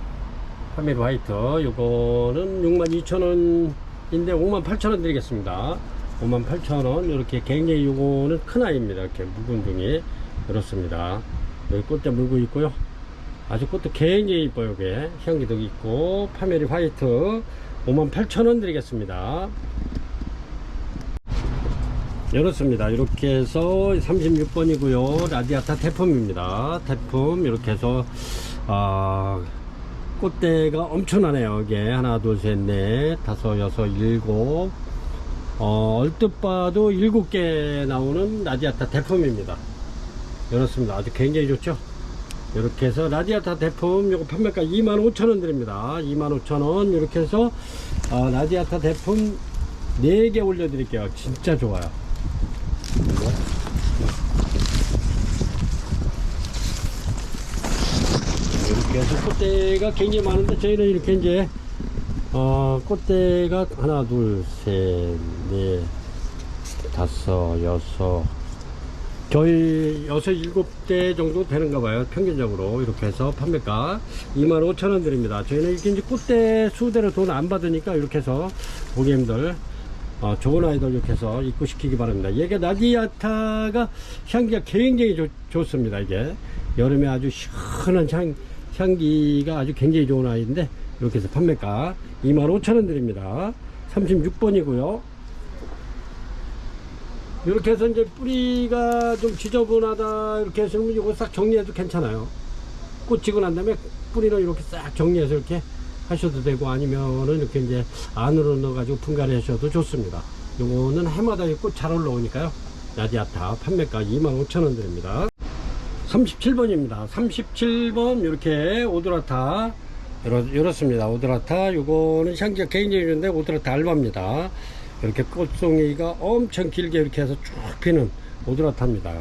파메리 화이트 요거는 62,000원인데 58,000원 드리겠습니다. 58,000원. 이렇게 굉장히 요거는 큰 아이입니다. 이렇게 묵은 중이 이렇습니다. 여기 꽃대 물고 있고요. 아주 꽃도 굉장히 이뻐요. 이게 향기도 있고 파메리 화이트 58,000원 드리겠습니다. 이렇습니다. 이렇게 해서 36번이고요. 라디아타 태품입니다. 태품 이렇게 해서 꽃대가 엄청나네요. 이게 하나 둘셋넷 다섯 여섯 일곱 얼뜻 봐도 7개 나오는 라디아타 태품입니다. 이렇습니다. 아주 굉장히 좋죠. 이렇게 해서 라디아타 대품 요거 판매가 25,000원 드립니다. 25,000원. 이렇게 해서 라디아타 대품 4개 올려드릴게요. 진짜 좋아요. 이렇게 해서 꽃대가 굉장히 많은데 저희는 이렇게 이제 꽃대가 하나 둘셋넷 다섯 여섯 저희 6, 7대 정도 되는가 봐요. 평균적으로. 이렇게 해서 판매가 25,000원 드립니다. 저희는 이렇게 이제 꽃대 수대로 돈 안 받으니까 이렇게 해서 고객님들 좋은 아이들 이렇게 해서 입고시키기 바랍니다. 얘가 라디아타가 향기가 굉장히 좋습니다. 이게 여름에 아주 시원한 향기가 아주 굉장히 좋은 아이인데 이렇게 해서 판매가 25,000원 드립니다. 36번이고요. 이렇게 해서 이제 뿌리가 좀 지저분하다 이렇게 해서 이거 싹 정리해도 괜찮아요. 꽃 지고 난 다음에 뿌리는 이렇게 싹 정리해서 이렇게 하셔도 되고 아니면은 이렇게 이제 안으로 넣어가지고 분갈이 하셔도 좋습니다. 요거는 해마다 꽃 잘 올라오니까요. 라디아타 판매가 25,000원 드립니다. 37번입니다. 37번 이렇게 오드라타 이렇습니다. 오드라타 요거는 향기가 굉장히 좋은데 오드라타 알바입니다. 이렇게 꽃송이가 엄청 길게 이렇게 해서 쭉 피는 오드라타입니다.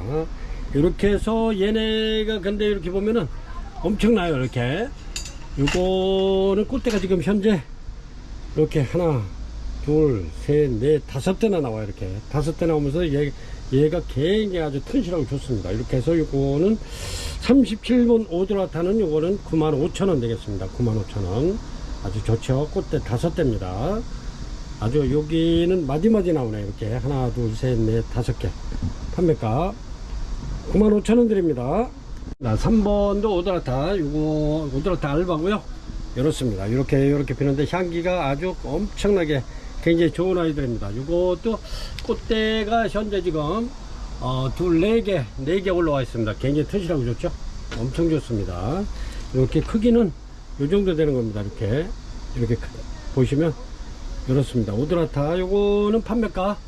이렇게 해서 얘네가 근데 이렇게 보면은 엄청나요. 이렇게 요거는 꽃대가 지금 현재 이렇게 하나 둘 셋 넷 다섯 대나 나와요. 이렇게 다섯 대 나오면서 얘가 굉장히 아주 튼실하고 좋습니다. 이렇게 해서 요거는 37번 오드라타는 요거는 95,000원 되겠습니다. 95,000원. 아주 좋죠. 꽃대 다섯 대입니다. 아주 여기는 마디마디 나오네요. 이렇게 하나 둘셋넷 다섯 개 판매가 95,000원 드립니다. 3번도 오드라타 요거 오드라타 알바고요. 이렇습니다. 이렇게 피는데 향기가 아주 엄청나게 굉장히 좋은 아이들입니다. 요것도 꽃대가 현재 지금 네 개 올라와 있습니다. 굉장히 튼실하고 좋죠. 엄청 좋습니다. 이렇게 크기는 요 정도 되는 겁니다. 이렇게 보시면 이렇습니다. 오드라타 요거는 판매가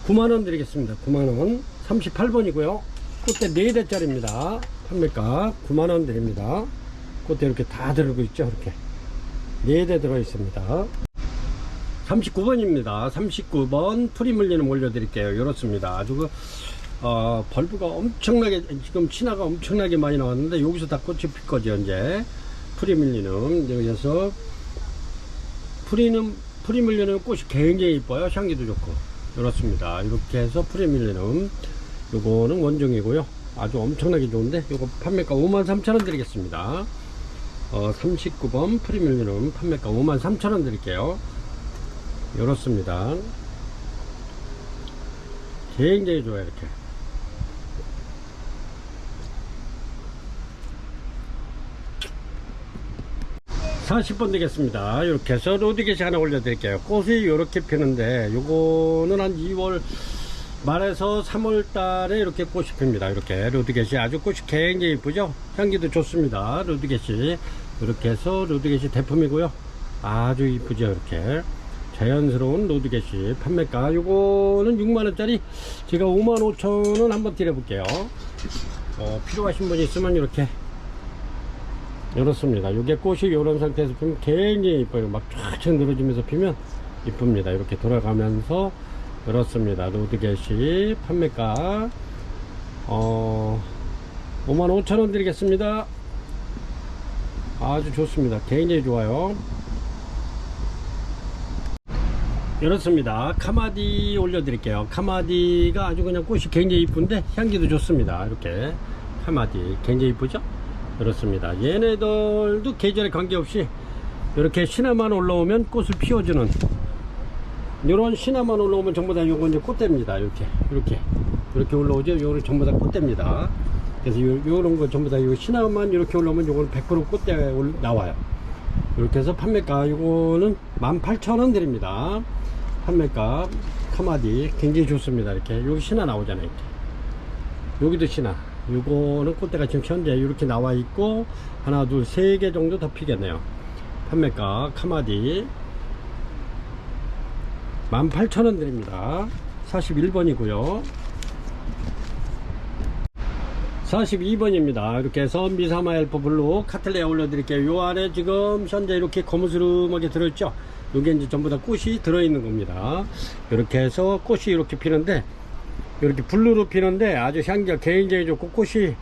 9만원 드리겠습니다. 9만원. 38번이고요 꽃대 4대짜리입니다 판매가 9만원 드립니다. 꽃대 이렇게 다 들어오고 있죠. 이렇게 4대 들어 있습니다. 39번입니다 39번 프리밀리는 올려드릴게요. 이렇습니다. 아주 벌브가 엄청나게 지금 친화가 엄청나게 많이 나왔는데 여기서 다 꽃이 필 거죠. 이제 프리밀리는 여기서 프리밀리는 꽃이 굉장히 이뻐요. 향기도 좋고 이렇습니다. 이렇게 해서 프리밀리는 요거는 원종이고요. 아주 엄청나게 좋은데 요거 판매가 53,000원 드리겠습니다. 39번 프리밀리는 판매가 53,000원 드릴게요. 이렇습니다. 굉장히 좋아요. 이렇게 40번 되겠습니다. 이렇게 해서 로드겟이 하나 올려드릴게요. 꽃이 이렇게 피는데 요거는 한 2월 말에서 3월 달에 이렇게 꽃이 핍니다. 이렇게 로드겟이 아주 꽃이 굉장히 이쁘죠. 향기도 좋습니다. 로드겟이 이렇게 해서 로드겟이 대품이고요. 아주 이쁘죠. 이렇게 자연스러운 로드겟이 판매가. 요거는 6만원짜리 제가 55,000원 한번 드려볼게요. 필요하신 분이 있으면 이렇게 이렇습니다. 요게 꽃이 이런 상태에서 피면 굉장히 이뻐요. 막 쫙쫙 늘어지면서 피면 이쁩니다. 이렇게 돌아가면서 이렇습니다. 로드겟이 판매가 55,000원 드리겠습니다. 아주 좋습니다. 굉장히 좋아요. 이렇습니다. 카마디 올려드릴게요. 카마디가 아주 그냥 꽃이 굉장히 이쁜데 향기도 좋습니다. 이렇게 카마디 굉장히 이쁘죠? 그렇습니다. 얘네들도 계절에 관계없이 이렇게 신화만 올라오면 꽃을 피워주는, 이런 신화만 올라오면 전부 다 요거 이제 꽃대입니다. 이렇게 올라오죠. 요거는 전부 다 꽃대입니다. 그래서 요런 거 전부 다 요 신화만 이렇게 올라오면 요거는 100% 꽃대 나와요. 이렇게 해서 판매가 요거는 18,000원 드립니다. 판매가 카마디 굉장히 좋습니다. 이렇게 여기 신화 나오잖아요. 이렇게 여기도 신화. 요거는 꽃대가 지금 현재 이렇게 나와 있고 하나 둘 세 개 정도 더 피겠네요. 판매가 카마디 18,000원 드립니다. 41번이고요 42번입니다 이렇게 해서 미사마 엘프 블루 카틀레아 올려드릴게요. 요 안에 지금 현재 이렇게 거무스름하게 들어있죠. 요게 이제 전부 다 꽃이 들어있는 겁니다. 이렇게 해서 꽃이 이렇게 피는데, 이렇게 블루로 피는데 아주 향기가 굉장히 좋고, 꽃이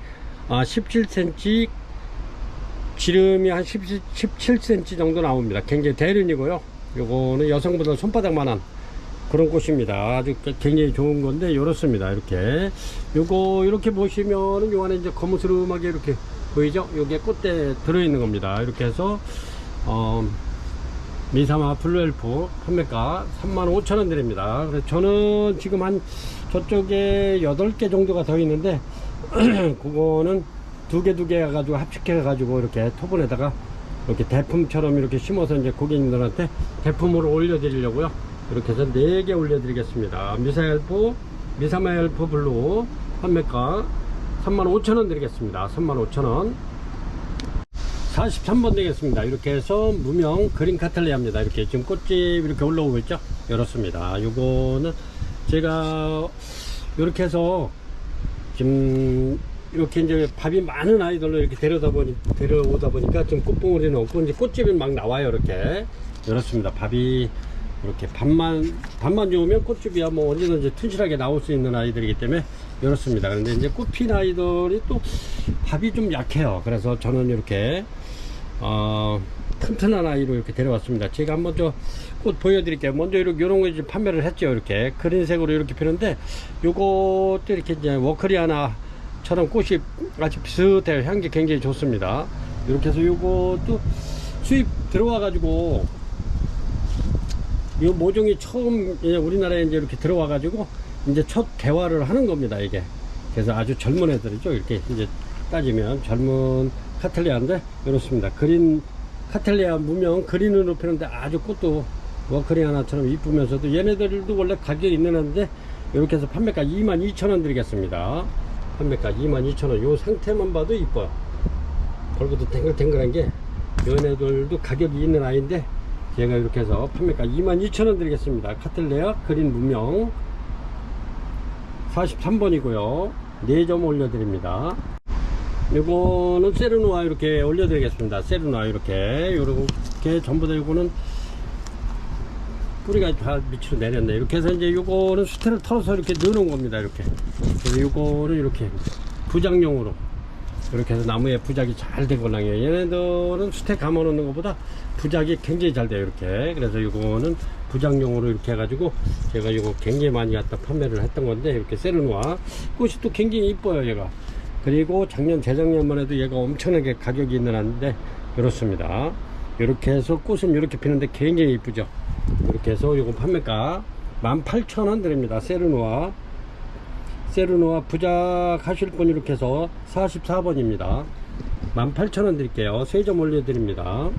17cm, 지름이 한 17cm 정도 나옵니다. 굉장히 대륜이고요. 요거는 여성보다 손바닥만한 그런 꽃입니다. 아주 굉장히 좋은 건데, 요렇습니다. 이렇게 요거 이렇게 보시면은 요 안에 이제 거무스름하게 이렇게 보이죠? 요게 꽃대 들어있는 겁니다. 이렇게 해서 미사마 블루 엘프 판매가 35,000원 드립니다. 그래서 저는 지금 한 저쪽에 8개 정도가 더 있는데 그거는 두 개 해가지고 합식해가지고 이렇게 토분에다가 이렇게 대품처럼 이렇게 심어서 이제 고객님들한테 대품으로 올려드리려고요. 이렇게 해서 4개 올려드리겠습니다. 미사마 엘프 블루 판매가 35,000원 드리겠습니다. 35,000원. 43번 되겠습니다. 이렇게 해서 무명 그린 카틀레아입니다. 이렇게 지금 꽃집 이렇게 올라오고 있죠. 이렇습니다. 요거는 제가 이렇게 해서 지금 이렇게 이제 밥이 많은 아이들로 이렇게 데려오다 보니까 지금 꽃봉오리는 없고 이제 꽃집이 막 나와요. 이렇습니다. 밥이 이렇게 밥만 좋으면 꽃집이야 뭐 언제든지 튼실하게 나올 수 있는 아이들이기 때문에 이렇습니다. 그런데 이제 꽃핀 아이들이 또 밥이 좀 약해요. 그래서 저는 이렇게 튼튼한 아이로 이렇게 데려왔습니다. 제가 한번 꽃 보여드릴게요. 먼저 이런 거 이제 판매를 했죠. 이렇게 그린색으로 이렇게 피는데, 요것도 이렇게 이제 워크리아나처럼 꽃이 아주 비슷해요. 향기 굉장히 좋습니다. 이렇게 해서 요것도 수입 들어와 가지고 이 모종이 처음 우리나라에 이제 이렇게 들어와 가지고 이제 첫 개화를 하는 겁니다. 이게 그래서 아주 젊은 애들이죠. 이렇게 이제 따지면 젊은 카틀레아인데 이렇습니다. 그린 카틀레아 무명 그린으로 피는데 아주 꽃도 워크리아나처럼 이쁘면서도, 얘네들도 원래 가격이 있는 애인데 이렇게 해서 판매가 22,000원 드리겠습니다. 판매가 22,000원. 요 상태만 봐도 이뻐요. 벌거도 탱글탱글한 게, 얘네들도 가격이 있는 아이인데 제가 이렇게 해서 판매가 22,000원 드리겠습니다. 카틀레아 그린 무명 43번이고요 4점 올려드립니다. 이거는 세르누아 이렇게 올려드리겠습니다. 세르누아 이렇게 전부 다 이거는 뿌리가 다 밑으로 내렸네. 이렇게 해서 이제 이거는 수태를 털어서 이렇게 넣어놓은 겁니다. 이렇게. 그래서 이거는 이렇게 부작용으로 이렇게 해서 나무에 부작이 잘 되거든요. 얘네들은 수태 감아놓는 것보다 부작이 굉장히 잘 돼요. 이렇게. 그래서 이거는 부작용으로 이렇게 해가지고 제가 이거 굉장히 많이 갖다 판매를 했던 건데, 이렇게 세르누아 꽃이 또 굉장히 이뻐요. 얘가. 그리고 재작년만 해도 얘가 엄청나게 가격이 있는 한데 이렇습니다. 이렇게 해서 꽃은 이렇게 피는데 굉장히 이쁘죠. 이렇게 해서 이거 판매가 18,000원 드립니다. 세르누아 부작 하실 분 이렇게 해서 44번입니다. 18,000원 드릴게요. 3점 올려드립니다.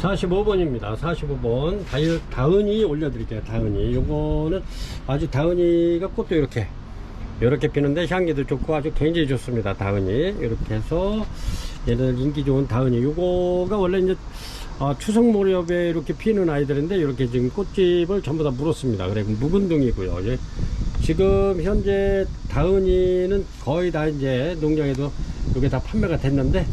45번입니다. 45번 다은이 올려드릴게요. 다은이 요거는 아주 다은이가 꽃도 이렇게 피는데 향기도 좋고 아주 굉장히 좋습니다. 다은이 이렇게 해서 얘네들 인기 좋은 다은이. 요거가 원래 이제 추석 무렵에 이렇게 피는 아이들인데 이렇게 지금 꽃집을 전부 다 물었습니다. 그래 묵은둥이고요. 예. 지금 현재 다은이는 거의 다 이제 농장에도 이게 다 판매가 됐는데,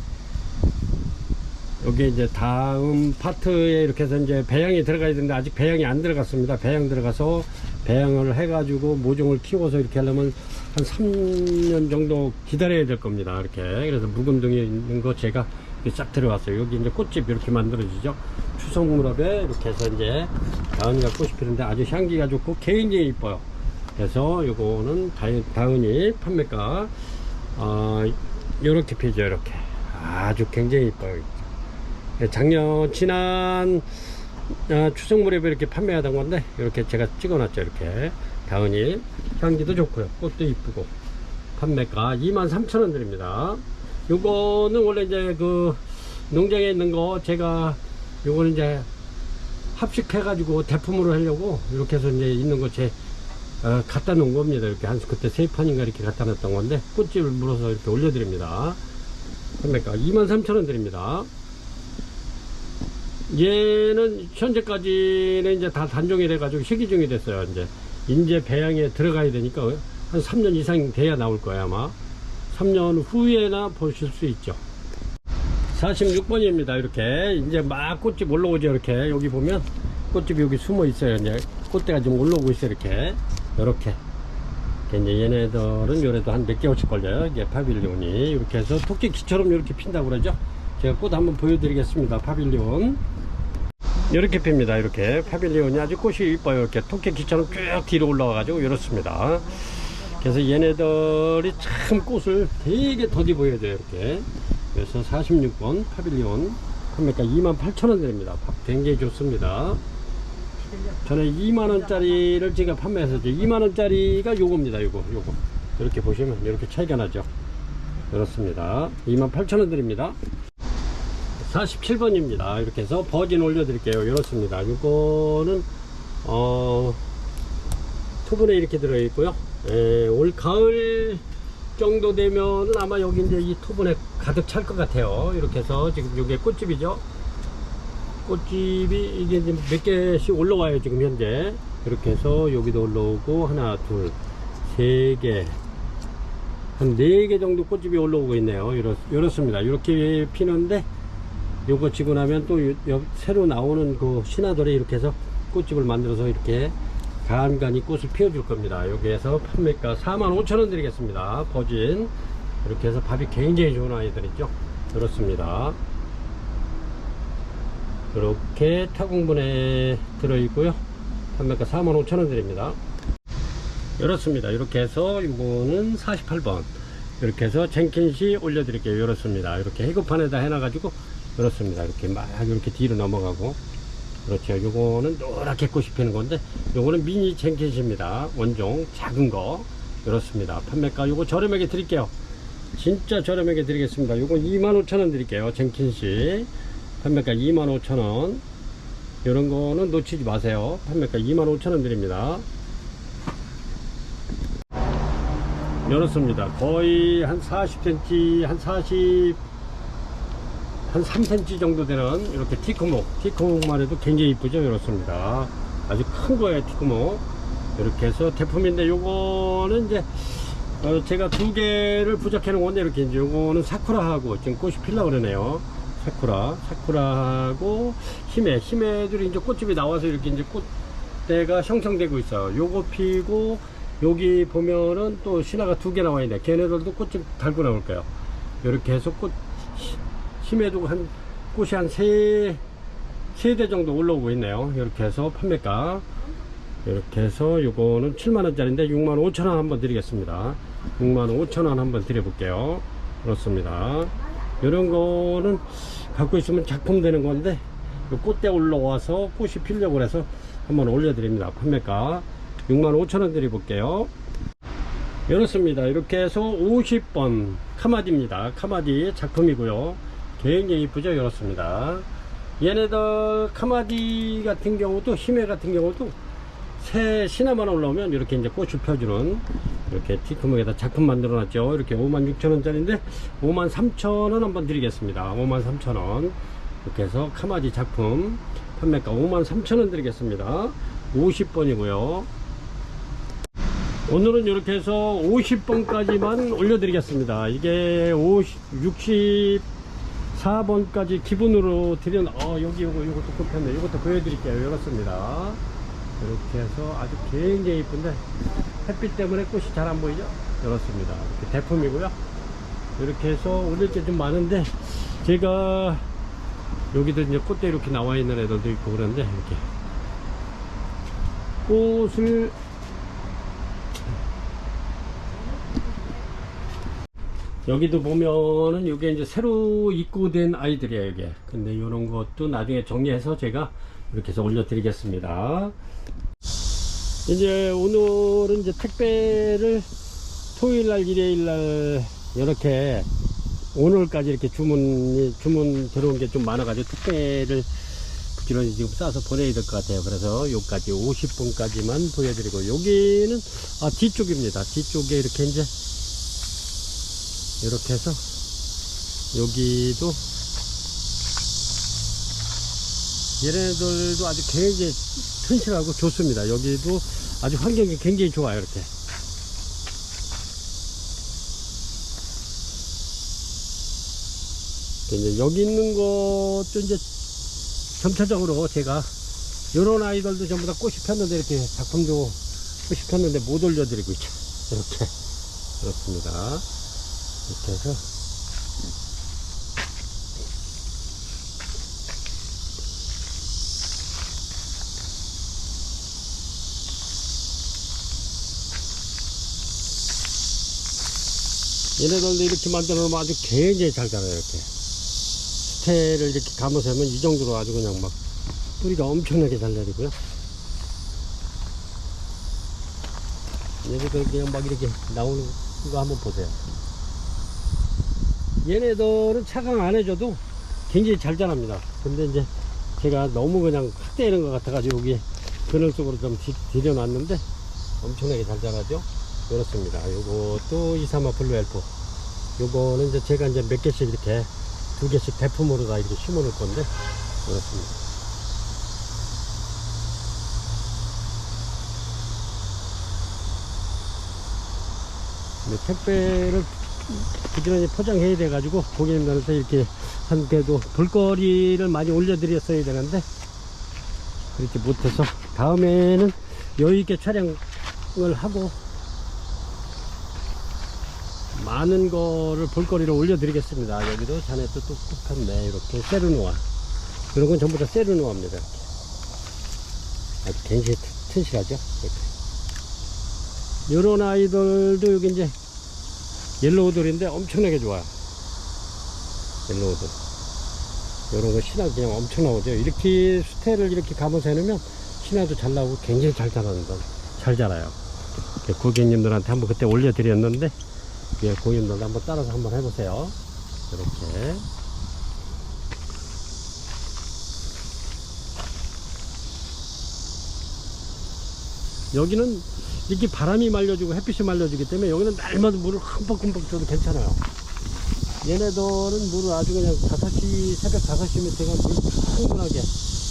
여기 이제 다음 파트에 이렇게 해서 이제 배양이 들어가야 되는데 아직 배양이 안 들어갔습니다. 배양 들어가서 배양을 해가지고 모종을 키워서 이렇게 하려면 한 3년 정도 기다려야 될 겁니다. 이렇게. 그래서 묵은둥이 있는 거 제가 싹 들어갔어요. 여기 이제 꽃집 이렇게 만들어지죠. 추석 무렵에 이렇게 해서 이제 다은이가 꽃이 피는데 아주 향기가 좋고 굉장히 이뻐요. 그래서 요거는 다은이 판매가 요렇게 피죠. 이렇게 아주 굉장히 이뻐요. 지난 추석 무렵에 이렇게 판매하던 건데 이렇게 제가 찍어놨죠. 이렇게 다은이 향기도 좋고요, 꽃도 이쁘고. 판매가 23,000원 드립니다. 요거는 원래 이제 그 농장에 있는 거 제가 요거는 이제 합식해 가지고 대품으로 하려고 이렇게 해서 이제 있는 거 갖다 놓은 겁니다. 이렇게 그때 3판인가 이렇게 갖다 놨던 건데 꽃집을 물어서 이렇게 올려드립니다. 판매가 23,000원 드립니다. 얘는 현재까지는 이제 다 단종이 돼가지고 희귀종이 됐어요. 이제 배양에 들어가야 되니까 한 3년 이상 돼야 나올 거예요. 아마 3년 후에나 보실 수 있죠. 46번입니다. 이렇게 이제 막 꽃집 올라오죠. 이렇게 여기 보면 꽃집이 여기 숨어 있어요. 이제 꽃대가 지금 올라오고 있어요. 이렇게 이제 얘네들은 요래도 한 몇 개월씩 걸려요. 이게 파빌리온이 이렇게 해서 토끼키처럼 이렇게 핀다고 그러죠. 제가 꽃 한번 보여드리겠습니다. 파빌리온 이렇게 핍니다. 이렇게 파빌리온이 아주 꽃이 이뻐요. 이렇게 토끼키처럼 쭉 뒤로 올라와 가지고 이렇습니다. 그래서 얘네들이 참 꽃을 되게 더디 보여줘요. 이렇게. 그래서 46번 파빌리온 판매가 28,000원 드립니다. 굉장히 좋습니다. 전에 2만원짜리를 제가 판매했었죠. 2만원짜리가 요겁니다. 요거 이렇게 보시면 이렇게 차이가 나죠. 그렇습니다. 28,000원 드립니다. 47번입니다. 이렇게 해서 버진 올려드릴게요. 이렇습니다. 요거는 토분에 이렇게 들어있고요. 올 가을 정도 되면은 아마 여기 이제 이 토분에 가득 찰 것 같아요. 이렇게 해서 지금 요게 꽃집이죠. 꽃집이 이게 이제 몇 개씩 올라와요. 지금 현재 이렇게 해서 여기도 올라오고 하나 둘 세 개 한 4개 정도 꽃집이 올라오고 있네요. 이렇습니다. 이렇게 피는데 요거 지고 나면 또 새로 나오는 그 신화들이 이렇게 해서 꽃집을 만들어서 이렇게 간간히 꽃을 피워줄 겁니다. 여기에서 판매가 45,000원 드리겠습니다. 버진 이렇게 해서 밥이 굉장히 좋은 아이들이죠. 그렇습니다. 이렇게 타공분에 들어있고요. 판매가 45,000원 드립니다. 이렇습니다. 이렇게 해서 이거는 48번 이렇게 해서 젠킨시 올려드릴게요. 이렇습니다. 이렇게 해급판에다 해놔가지고 이렇습니다. 이렇게 막 이렇게 뒤로 넘어가고 그렇죠. 요거는 노랗게 꽃이 피는 건데 요거는 미니 젠킨시입니다. 원종 작은 거 이렇습니다. 판매가 요거 저렴하게 드릴게요. 진짜 저렴하게 드리겠습니다. 요거 25,000원 드릴게요. 젠킨시 판매가 25,000원. 이런 거는 놓치지 마세요. 판매가 25,000원 드립니다. 이렇습니다. 거의 한 40cm, 한 3cm 정도 되는 이렇게 티코목만 해도 굉장히 이쁘죠. 이렇습니다. 아주 큰 거예요. 티코목. 이렇게 해서 대품인데 요거는 이제 제가 2개를 부착해 놓은 건데 이렇게 이제 요거는 사쿠라하고 지금 꽃이 필라 그러네요. 사쿠라하고 히메들이 이제 꽃집이 나와서 이렇게 이제 꽃대가 형성되고 있어요. 요거 피고 여기 보면은 또 신화가 2개 나와 있네. 걔네들도 꽃집 달고 나올 거예요. 이렇게 해서 심해도 꽃이 한 3대 정도 올라오고 있네요. 이렇게 해서 판매가 이렇게 해서 요거는 7만원짜리인데 65,000원 한번 드리겠습니다. 65,000원 한번 드려볼게요. 그렇습니다. 이런 거는 갖고 있으면 작품 되는 건데 꽃대 올라와서 꽃이 피려고 해서 한번 올려드립니다. 판매가 65,000원 드려볼게요. 이렇습니다. 이렇게 해서 50번 카마디입니다. 카마디 작품이고요. 굉장히 이쁘죠. 이렇습니다. 얘네들 카마디 같은 경우도 히메 같은 경우도 새 신화만 올라오면 이렇게 이제 꽃을 펴주는 이렇게 티크목에다 작품 만들어 놨죠. 이렇게 56,000원짜리인데 53,000원 한번 드리겠습니다. 53,000원. 이렇게 해서 카마지 작품 판매가 53,000원 드리겠습니다. 50번이고요. 오늘은 이렇게 해서 50번까지만 올려드리겠습니다. 이게 64번까지 기본으로 드린, 여기 요것도 꼽혔네. 요것도 보여드릴게요. 이렇습니다. 이렇게 해서 아주 굉장히 이쁜데 햇빛 때문에 꽃이 잘 안 보이죠? 이렇습니다. 이렇게 대품이고요. 이렇게 해서 올릴 게 좀 많은데, 제가 여기도 이제 꽃대 이렇게 나와 있는 애들도 있고 그런데, 이렇게 꽃을 여기도 보면은 이게 이제 새로 입고된 아이들이에요, 이게. 근데 이런 것도 나중에 정리해서 제가 이렇게 해서 올려드리겠습니다. 이제 오늘은 이제 택배를 토요일날, 일요일날 이렇게 오늘까지 이렇게 주문 들어온 게 좀 많아가지고 택배를 부지런히 지금 싸서 보내야 될 것 같아요. 그래서 요까지 50분까지만 보여드리고, 여기는 뒤쪽입니다. 뒤쪽에 이렇게 이제 이렇게 해서 여기도 얘네들도 아주 굉장히 튼실하고 좋습니다. 여기도 아주 환경이 굉장히 좋아요. 이렇게 이제 여기 있는 것도 이제 점차적으로 제가 요런 아이들도 전부 다 꽃이 폈는데, 이렇게 작품도 꽃이 폈는데 못 올려드리고 있죠. 이렇게 그렇습니다. 이렇게 해서 얘네들도 이렇게 만들어 놓으면 아주 굉장히 잘 자라요. 이렇게 스테를 이렇게 감아서 하면 이 정도로 아주 그냥 막 뿌리가 엄청나게 잘 내리고요. 얘네들 그냥 막 이렇게 나오는 거 한번 보세요. 얘네들은 차강 안 해줘도 굉장히 잘 자랍니다. 근데 이제 제가 너무 그냥 확 때리는 것 같아가지고 여기 그늘 속으로 좀 들여놨는데 엄청나게 잘 자라죠. 그렇습니다. 요것도 이사마 블루 엘프. 요거는 이제 제가 이제 몇 개씩 이렇게 2개씩 대품으로 다 이렇게 심어 놓을 건데, 그렇습니다. 근데 택배를 부지런히 포장해야 돼 가지고 고객님들한테 이렇게 한 그래도 볼거리를 많이 올려드렸어야 되는데 그렇게 못해서, 다음에는 여유있게 촬영을 하고 많은 거를 볼거리를 올려드리겠습니다. 여기도 자네 또 똑똑한데 이렇게 세르노아, 이런 건 전부 다 세르노아입니다. 아주 굉장히 튼실하죠. 이런 아이들도 여기 이제 옐로우들인데 엄청나게 좋아요. 옐로우들 이런 거 신화 그냥 엄청 나오죠. 이렇게 수태를 이렇게 감아서 해놓으면 신화도 잘 나오고 굉장히 잘 자라요. 고객님들한테 한번 그때 올려드렸는데, 고객님들도 한번 따라서 한번 해보세요. 이렇게 여기는 이렇게 바람이 말려주고 햇빛이 말려주기 때문에 여기는 날마다 물을 흠뻑흠뻑 줘도 괜찮아요. 얘네들은 물을 아주 그냥 5시, 새벽 5시면 제가 충분하게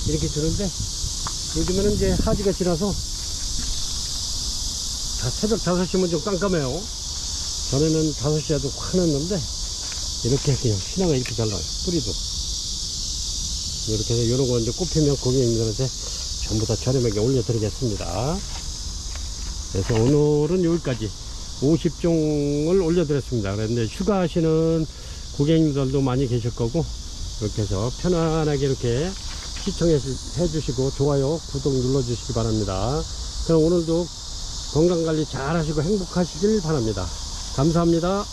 이렇게 주는데, 요즘에는 이제 하지가 지나서 새벽 5시면 좀 깜깜해요. 전에는 5시에도 화났는데 이렇게 그냥 신화가 이렇게 잘 나와요. 뿌리도 이렇게 해서 이런 거 이제 꼽히면 고객님들한테 전부 다 저렴하게 올려드리겠습니다. 그래서 오늘은 여기까지 50종을 올려드렸습니다. 그런데 휴가하시는 고객님들도 많이 계실 거고, 이렇게 해서 편안하게 이렇게 시청해 주시고 좋아요, 구독 눌러주시기 바랍니다. 그럼 오늘도 건강관리 잘 하시고 행복하시길 바랍니다. 감사합니다.